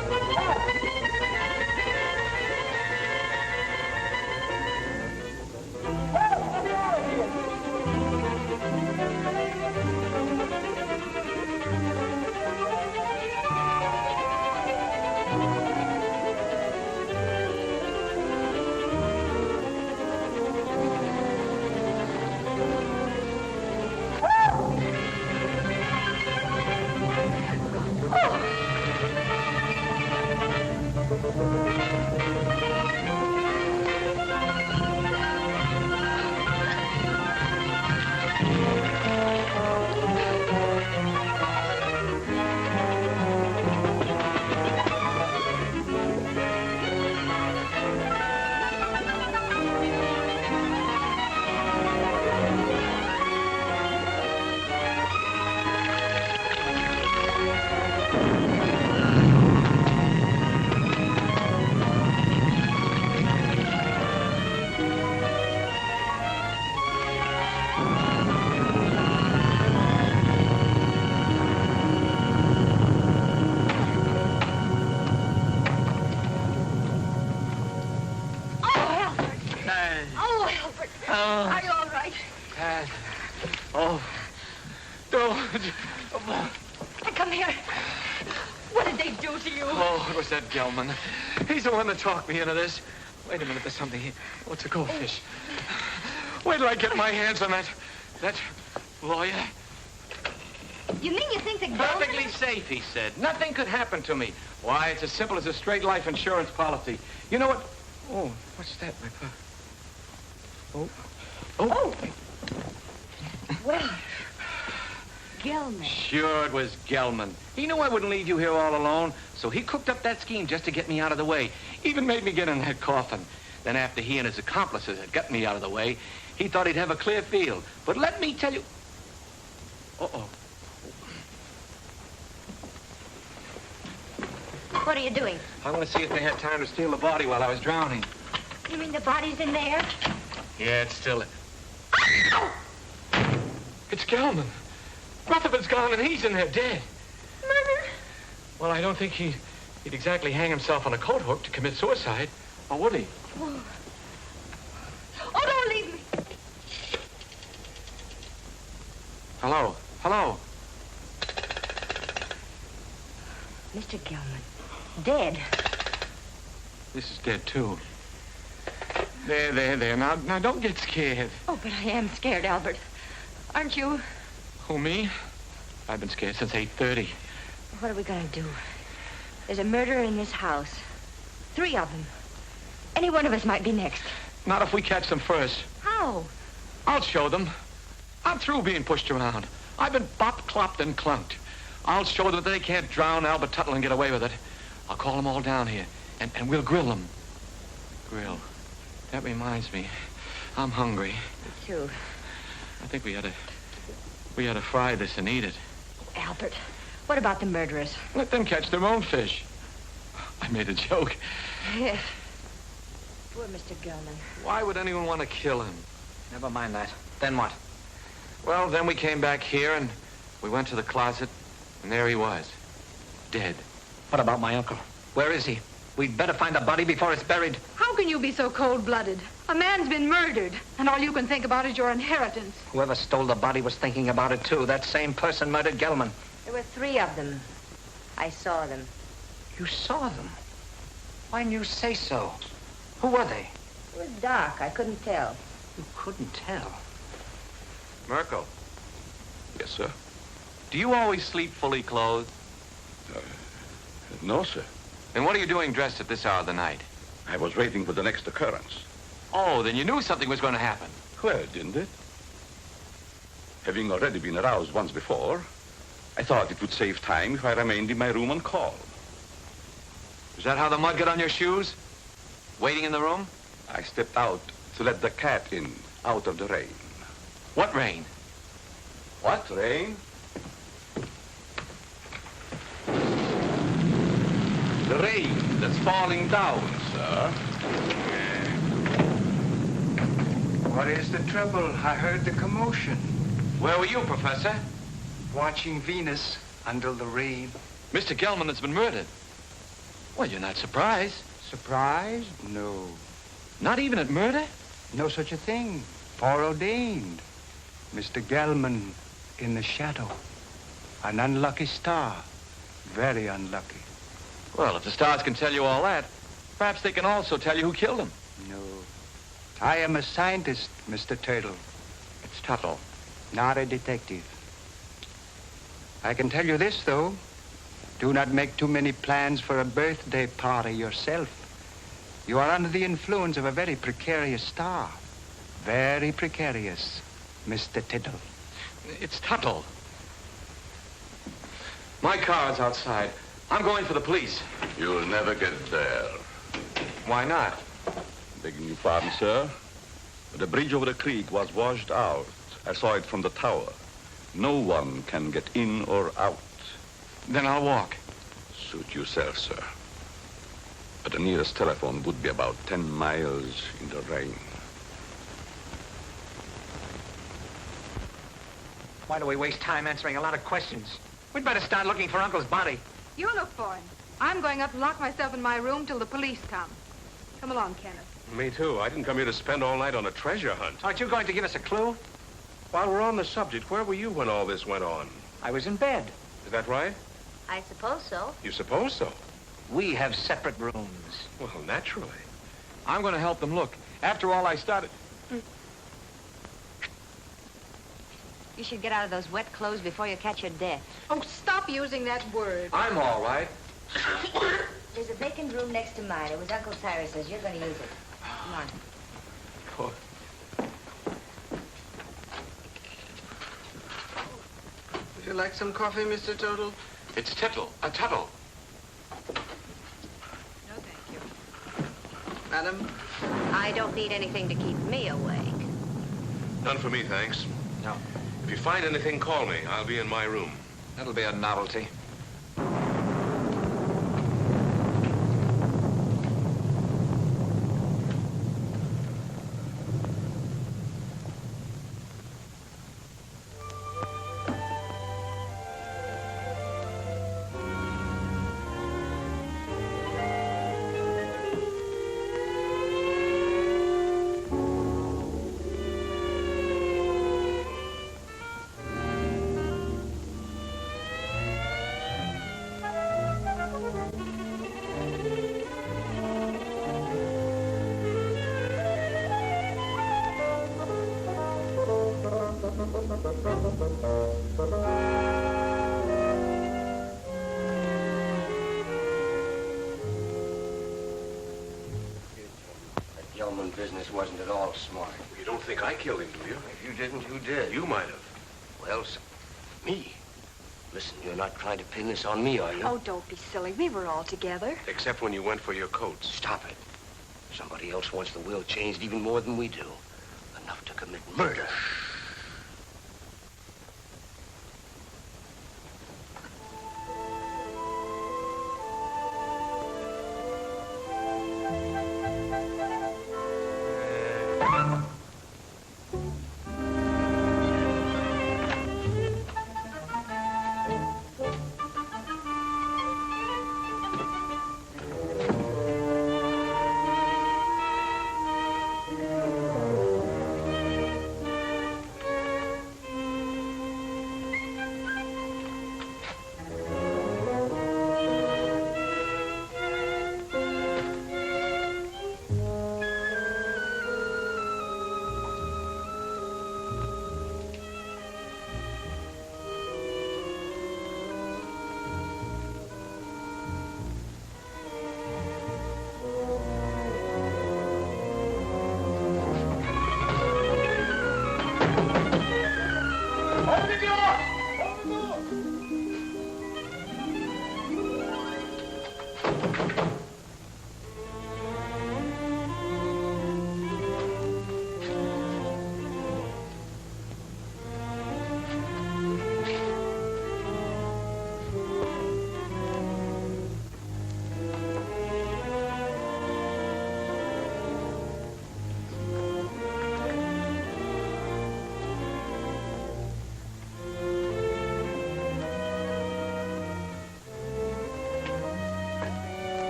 Are you all right? Pat. Oh. No. Come here. What did they do to you? Oh, it was that Gelman. He's the one that talked me into this. Wait a minute, there's something here. Oh, it's a goldfish. Wait till I get my hands on that lawyer. You mean you think that Perfectly safe, he said. Nothing could happen to me. Why, it's as simple as a straight life insurance policy. You know what? Oh, what's that, my pop? Oh. Oh. Well, Gelman. Sure, it was Gelman. He knew I wouldn't leave you here all alone, so he cooked up that scheme just to get me out of the way. Even made me get in that coffin. Then after he and his accomplices had gotten me out of the way, he thought he'd have a clear field. But let me tell you... Uh-oh. What are you doing? I want to see if they had time to steal the body while I was drowning. You mean the body's in there? Yeah, it's still... It's Gelman. Rutherford's gone and he's in there dead. Murder? Well, I don't think he'd exactly hang himself on a coat hook to commit suicide. Or would he? Oh, don't leave me. Hello? Hello? Mr. Gelman. Dead. This is dead, too. There. Now, don't get scared. Oh, but I am scared, Albert. Aren't you? Who, me? I've been scared since 8:30. What are we going to do? There's a murderer in this house. 3 of them. Any one of us might be next. Not if we catch them first. How? I'll show them. I'm through being pushed around. I've been bopped, clopped, and clunked. I'll show them that they can't drown Albert Tuttle and get away with it. I'll call them all down here, and we'll grill them. Grill. That reminds me. I'm hungry. Me too. I think we ought to fry this and eat it. Albert, what about the murderers? Let them catch their own fish. I made a joke. Yes. Poor Mr. Gelman. Why would anyone want to kill him? Never mind that. Then what? Well, then we came back here and we went to the closet, and there he was. Dead. What about my uncle? Where is he? We'd better find the body before it's buried. How How can you be so cold-blooded? A man's been murdered, and all you can think about is your inheritance. Whoever stole the body was thinking about it, too. That same person murdered Gelman. There were 3 of them. I saw them. You saw them? Why didn't you say so? Who were they? It was dark. I couldn't tell. You couldn't tell. Merkel, Yes, sir. do you always sleep fully clothed? No, sir. And what are you doing dressed at this hour of the night? I was waiting for the next occurrence. Oh, then you knew something was going to happen. Well, didn't it? Having already been aroused once before, I thought it would save time if I remained in my room on call. Is that how the mud got on your shoes? Waiting in the room? I stepped out to let the cat in, out of the rain. What rain? What rain? The rain that's falling down, sir. What is the trouble? I heard the commotion. Where were you, Professor? Watching Venus under the rain. Mr. Gelman has been murdered. Well, you're not surprised. Surprised? No. Not even at murder? No such a thing. Foreordained. Mr. Gelman in the shadow. An unlucky star. Very unlucky. Well, if the stars can tell you all that, perhaps they can also tell you who killed him. No. I am a scientist, Mr. Turtle. It's Tuttle. Not a detective. I can tell you this, though. Do not make too many plans for a birthday party yourself. You are under the influence of a very precarious star. Very precarious, Mr. Tittle. It's Tuttle. My car is outside. I'm going for the police. You'll never get there. Why not? Begging your pardon, sir. The bridge over the creek was washed out. I saw it from the tower. No one can get in or out. Then I'll walk. Suit yourself, sir. But the nearest telephone would be about 10 miles in the rain. Why do we waste time answering a lot of questions? We'd better start looking for Uncle's body. You look for him. I'm going up and lock myself in my room till the police come. Come along, Kenneth. Me too. I didn't come here to spend all night on a treasure hunt. Aren't you going to give us a clue? While we're on the subject, where were you when all this went on? I was in bed. Is that right? I suppose so. You suppose so? We have separate rooms. Well, naturally. I'm going to help them look. After all, I started... You should get out of those wet clothes before you catch your death. Oh, stop using that word. I'm all right. There's a vacant room next to mine. It was Uncle Cyrus's. You're going to use it. Come on. Would you like some coffee, Mr. Tuttle? It's Tuttle. Tuttle. No, thank you. Madam? I don't need anything to keep me awake. None for me, thanks. No. If you find anything, call me. I'll be in my room. That'll be a novelty. Gelman business wasn't at all smart. You don't think I killed him, do you? If you didn't, who did? You might have. Well, me. Listen, you're not trying to pin this on me, are you? Oh, don't be silly. We were all together. Except when you went for your coats. Stop it. Somebody else wants the will changed even more than we do. Enough to commit murder.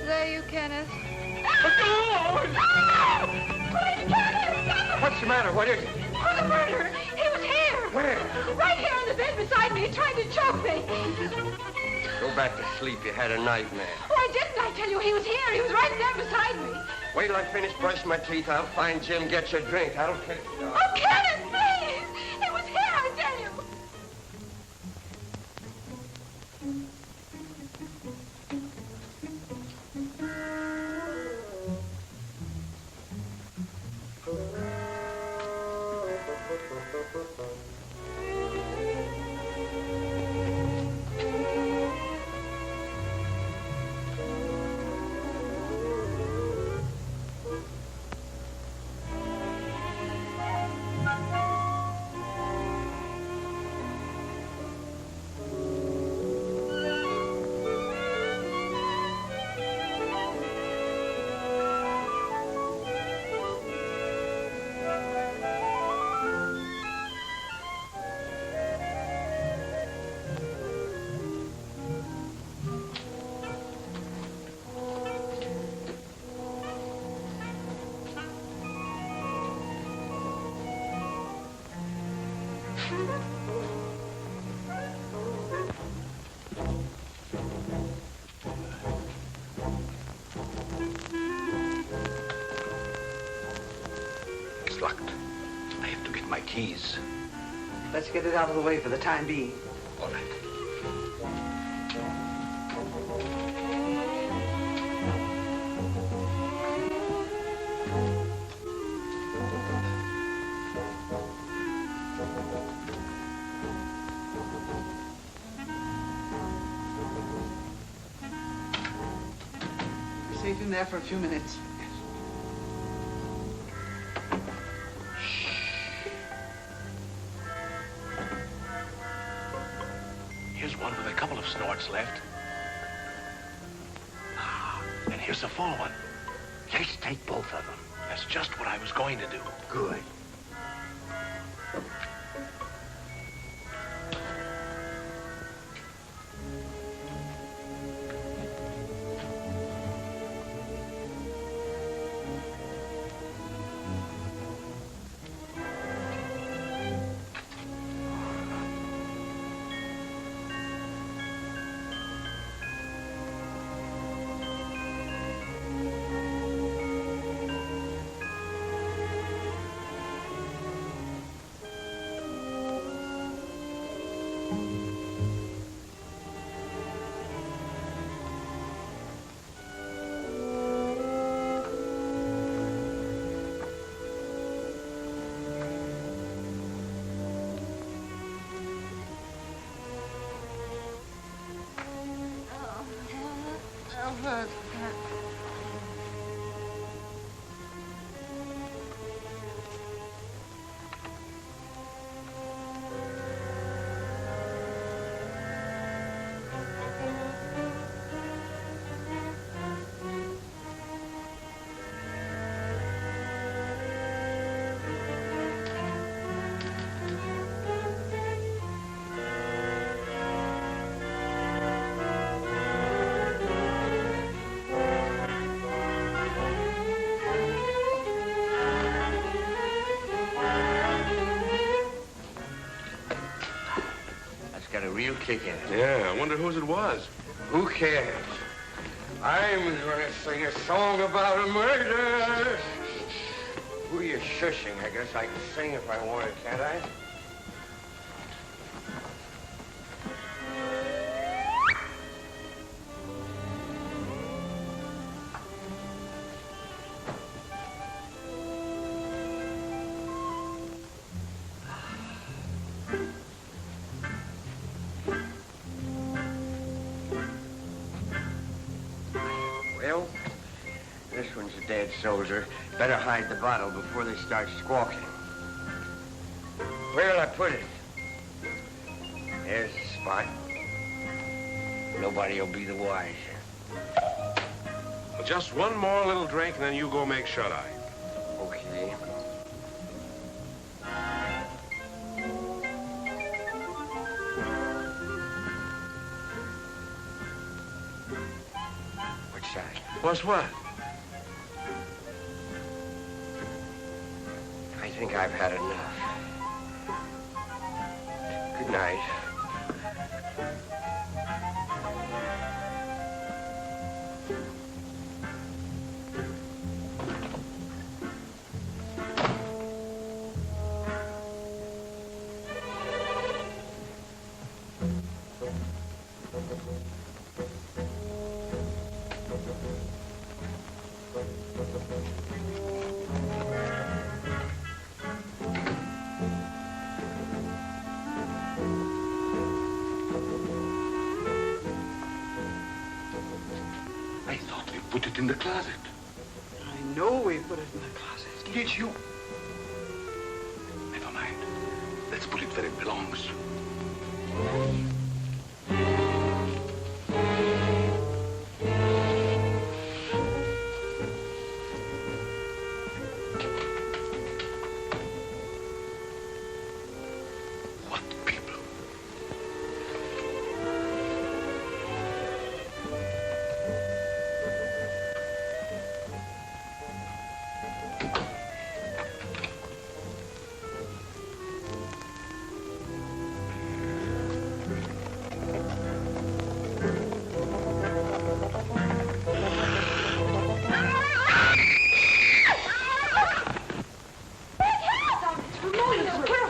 There you, Kenneth. What's the matter? What is it? Oh, the murderer! He was here! Where? Right here in the bed beside me, trying to choke me. Go back to sleep. You had a nightmare. Oh, I didn't. I tell you, he was here. He was right there beside me. Wait till I finish brushing my teeth. I'll find Jim, get you a drink. I'll finish. Oh, Kenneth, please! He was here, I tell you. It's locked. I have to get my keys. Let's get it out of the way for the time being. All right. We're safe in there for a few minutes. Here's one with a couple of snorts left. And here's a full one. Let's take both of them. That's just what I was going to do. Good. Got a real kick in it. Yeah, I wonder whose it was. Who cares? I'm gonna sing a song about a murder. Who are you shushing? I guess I can sing if I want to, can't I? Well, this one's a dead soldier. Better hide the bottle before they start squawking. Where'll I put it? There's the spot. Nobody'll be the wiser. Well, just one more little drink, and then you go make shut-eye. Okay. Which side? What's what? I think I've had enough. Good night. I thought we put it in the closet. I know we put it in the closet. Did you? Never mind. Let's put it where it belongs. What people?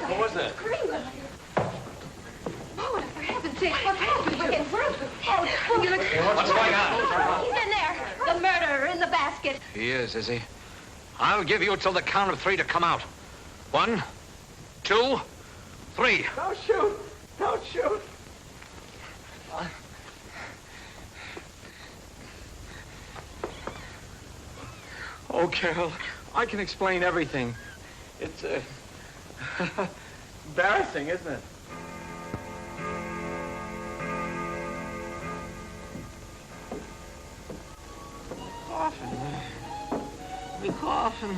What was that? Oh, for heaven's sake, what's happened? We're getting broken. What's going on? He's in there. The murderer in the basket. He is he? I'll give you till the count of 3 to come out. 1, 2, 3. Don't shoot! Don't shoot! Oh, Carol, I can explain everything. It's, embarrassing, isn't it? Coffin. The coffin.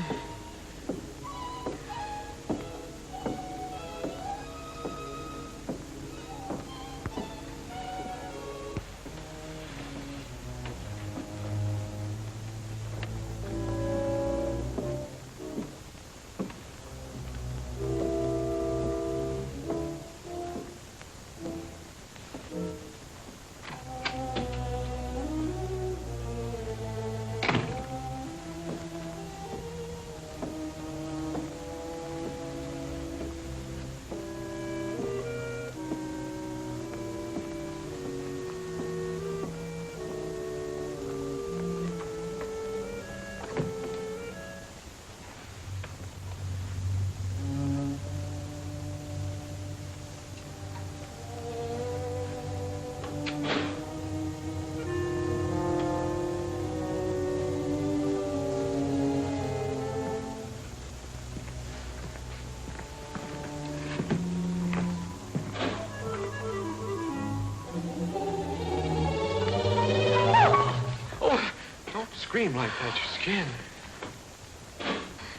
Scream like that, your skin.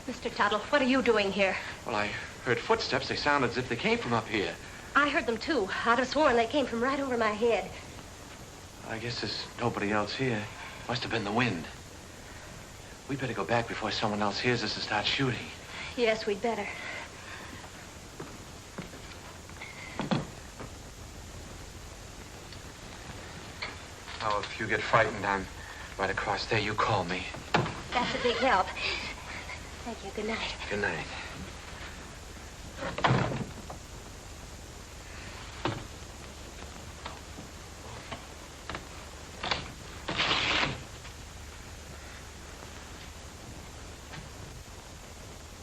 Mr. Tuttle, what are you doing here? Well, I heard footsteps. They sounded as if they came from up here. I heard them, too. I'd have sworn they came from right over my head. I guess there's nobody else here. Must have been the wind. We better go back before someone else hears us and starts shooting. Yes, we'd better. Now, if you get frightened, I'm right across there. You call me. That's a big help. Thank you. Good night. Good night.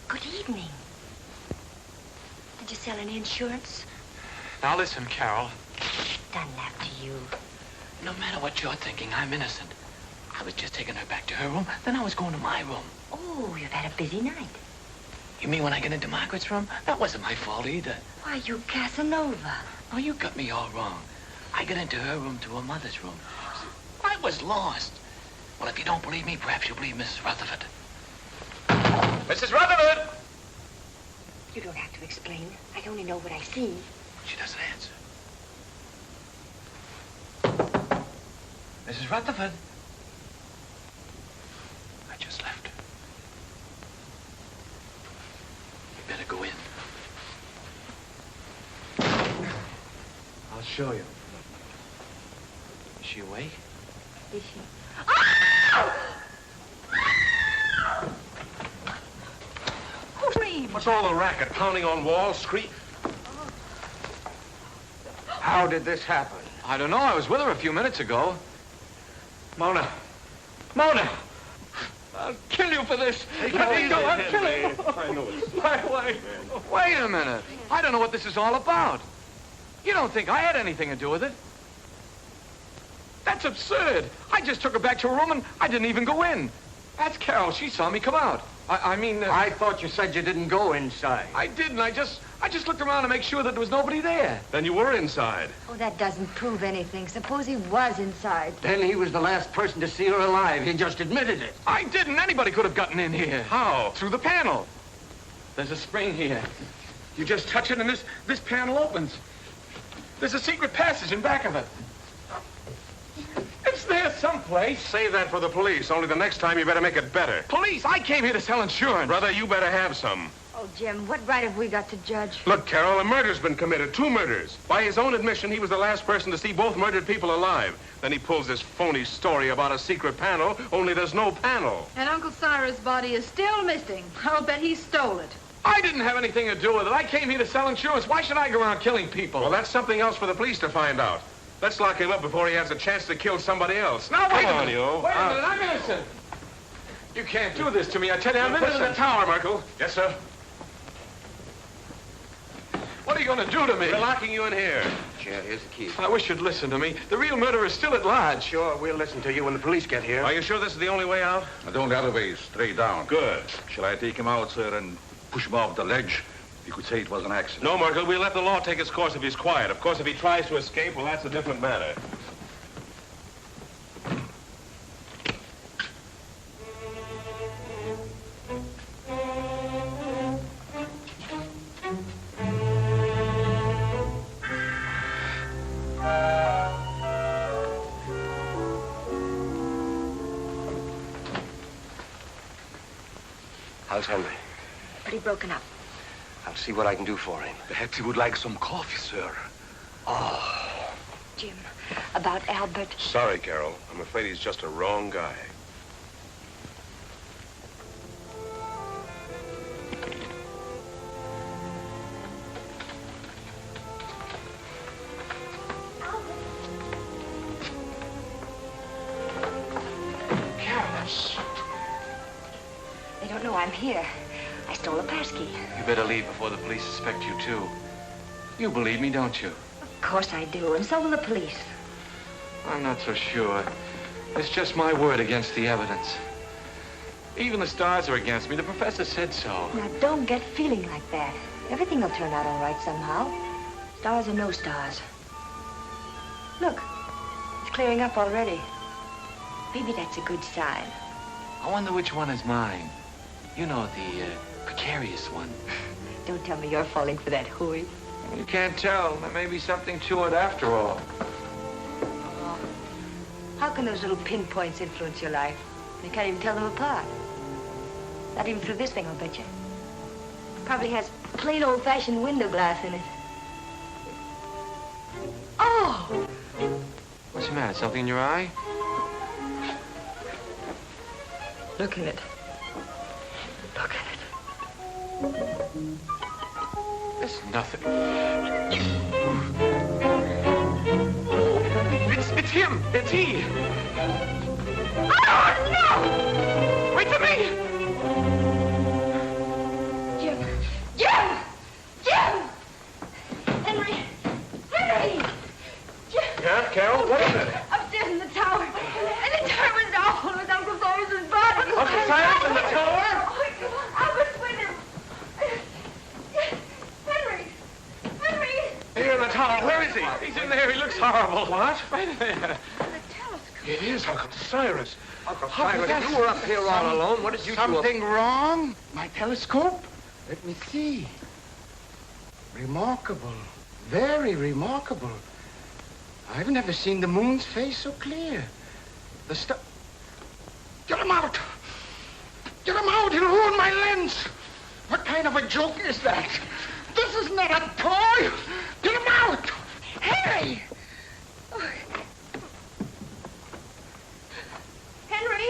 Good evening. Did you sell any insurance? Now listen, Carol. Done that to you. No matter what you're thinking, I'm innocent. I was just taking her back to her room, then I was going to my room. Oh, you've had a busy night. You mean when I got into Margaret's room? That wasn't my fault either. Why, you Casanova. Oh, you got me all wrong. I got into her room to her mother's room. I was lost. Well, if you don't believe me, perhaps you'll believe Mrs. Rutherford. Mrs. Rutherford! You don't have to explain. I only know what I see. She doesn't answer. Mrs. Rutherford. I just left her. You better go in. I'll show you. Is she awake? Is she? Who screamed? What's all the racket? Pounding on walls, scream? How did this happen? I don't know. I was with her a few minutes ago. Mona! Mona! I'll kill you for this. Let me go. I'll kill you. I know it. Wait. Wait a minute. I don't know what this is all about. You don't think I had anything to do with it? That's absurd. I just took her back to her room and I didn't even go in. That's Carol. She saw me come out. I mean... I thought you said you didn't go inside. I didn't. I just looked around to make sure that there was nobody there. Then you were inside. Oh, that doesn't prove anything. Suppose he was inside. Then he was the last person to see her alive. He just admitted it. I didn't. Anybody could have gotten in here. How? Through the panel. There's a spring here. You just touch it and this panel opens. There's a secret passage in back of it. It's there someplace. Save that for the police. Only the next time you better make it better. Police? I came here to sell insurance. Brother, you better have some. Oh, Jim, what right have we got to judge? Look, Carol, a murder's been committed. 2 murders. By his own admission, he was the last person to see both murdered people alive. Then he pulls this phony story about a secret panel, only there's no panel. And Uncle Cyrus' body is still missing. I'll bet he stole it. I didn't have anything to do with it. I came here to sell insurance. Why should I go around killing people? Well, that's something else for the police to find out. Let's lock him up before he has a chance to kill somebody else. Now, wait Come a on, minute. you. Wait a minute. I'm innocent. You can't do this to me. I tell you, I'm Put it in the innocent. tower, Merkel. Yes, sir. What are you going to do to me? We're locking you in here. Here, here's the key. I wish you'd listen to me. The real murderer is still at large. Sure, we'll listen to you when the police get here. Are you sure this is the only way out? The only other way is straight down. Good. Shall I take him out, sir, and push him off the ledge? You could say it was an accident. No, Merkel, we'll let the law take its course if he's quiet. Of course, if he tries to escape, well, that's a different matter. How's Henry? Pretty broken up. I'll see what I can do for him. Perhaps he would like some coffee, sir. Oh. Jim, about Albert. Sorry, Carol. I'm afraid he's just a wrong guy. They don't know I'm here. I stole a passkey. You better leave before the police suspect you, too. You believe me, don't you? Of course I do, and so will the police. I'm not so sure. It's just my word against the evidence. Even the stars are against me. The professor said so. Now, don't get feeling like that. Everything will turn out all right somehow. Stars or no stars. Look, it's clearing up already. Maybe that's a good sign. I wonder which one is mine. You know, the precarious one. Don't tell me you're falling for that hooey. You can't tell. There may be something to it after all. Oh. How can those little pinpoints influence your life? You can't even tell them apart. Not even through this thing, I'll bet you. Probably has plain old-fashioned window glass in it. Oh! What's the matter? Something in your eye? Look at it. Look at it. It's nothing. It's him! It's he! Oh, no! Wait for me! Jim! Jim! Jim! Henry! Henry! Jim! Yeah, Carol? What is it? Upstairs in the tower. And the tower was awful. looks horrible. What? Right there. It is Uncle Cyrus. Uncle How Cyrus, could that- you were up here all alone. What did you do? Something wrong? My telescope? Let me see. Remarkable. Very remarkable. I've never seen the moon's face so clear. The star... Get him out! Get him out! He'll ruin my lens! What kind of a joke is that? This is not a toy! Get him out! Hey! Henry!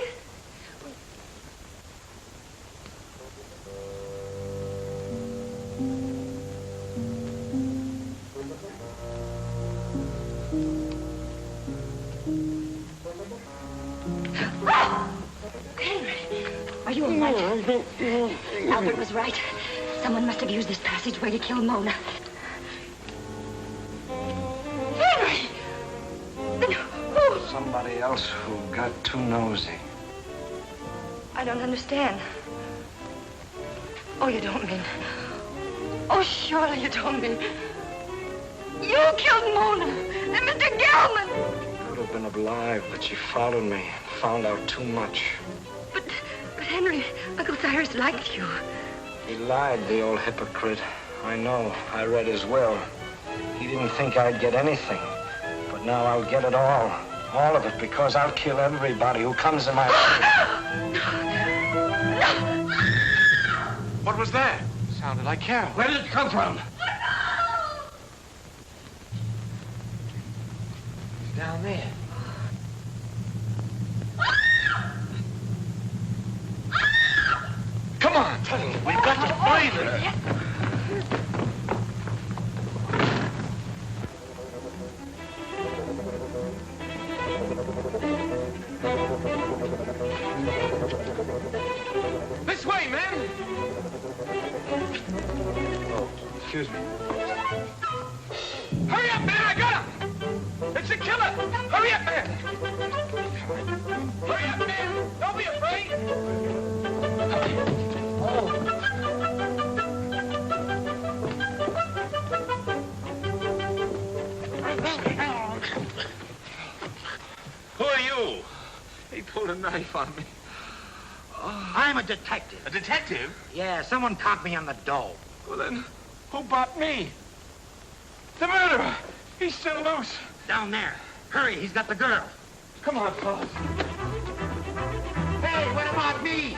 Are you all right? Albert was right. Someone must have used this passageway to kill Mona. Henry! Then who? Somebody else who got too nosy. I don't understand. Oh, you don't mean... Oh, surely you don't mean... You killed Mona and Mr. Gelman! Could have been alive, but she followed me and found out too much. But Henry, Uncle Cyrus liked you. He lied, the old hypocrite. I know. I read his will. He didn't think I'd get anything. But now I'll get it all. All of it, because I'll kill everybody who comes in my way. What was that? Sounded like Carol. Where did it come from? It's down there. Come on, Tony. We've got to find her. This way, men! Oh, excuse me. Hurry up, man! I got him! It's a killer! Hurry up, man! Hurry up, man! Don't be afraid! Who are you? He pulled a knife on me. I'm a detective. A detective? Yeah, someone caught me on the dole. Well, then, who bought me? The murderer! He's still loose. Down there. Hurry, he's got the girl. Come on, fellas. Hey, what about me?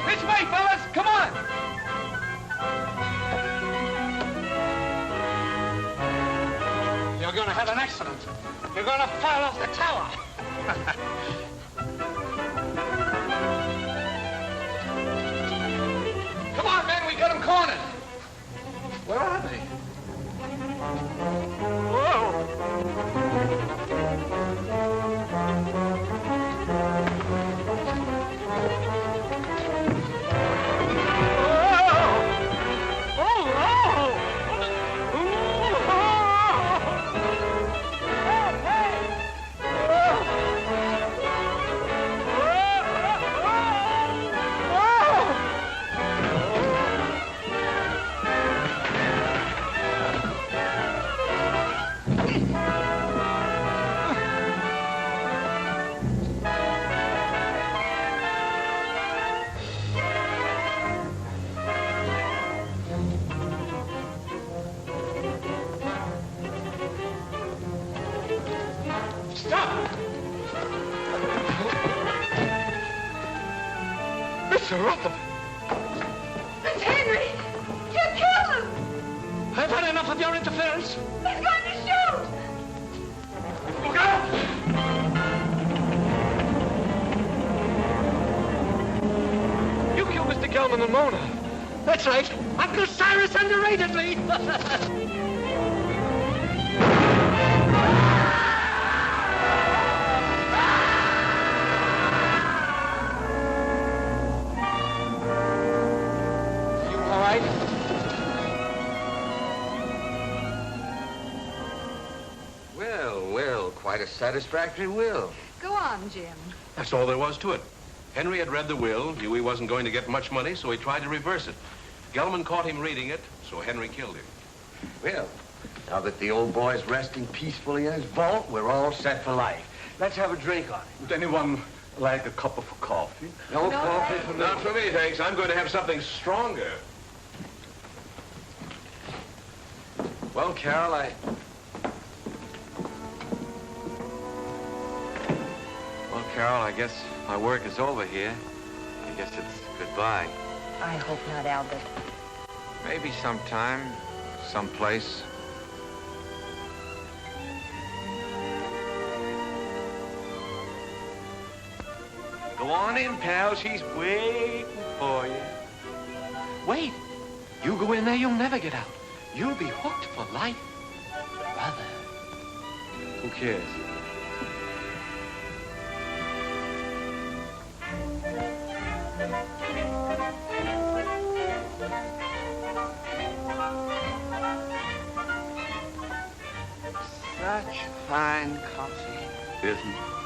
This way, fellas! Come on! You're gonna have an accident. You're gonna fall off the tower. Come on, men! We got him cornered! Where are they? Mr. Rutherford. It's Henry! You killed him! I've had enough of your interference. He's going to shoot! Look out! You killed Mr. Gelman and Mona. That's right. Uncle Cyrus underrated me. Well, quite a satisfactory will. Go on, Jim. That's all there was to it. Henry had read the will, knew he wasn't going to get much money, so he tried to reverse it. Gelman caught him reading it, so Henry killed him. Well, now that the old boy's resting peacefully in his vault, we're all set for life. Let's have a drink on it. Would anyone like a cup of coffee? No coffee for me. Not for me, thanks. I'm going to have something stronger. Well, Carol, Well, Carol, I guess my work is over here. I guess it's goodbye. I hope not, Albert. Maybe sometime, someplace. Go on in, pal. She's waiting for you. Wait. You go in there, you'll never get out. You'll be hooked for life. Brother. Who cares? Such fine coffee. Isn't it?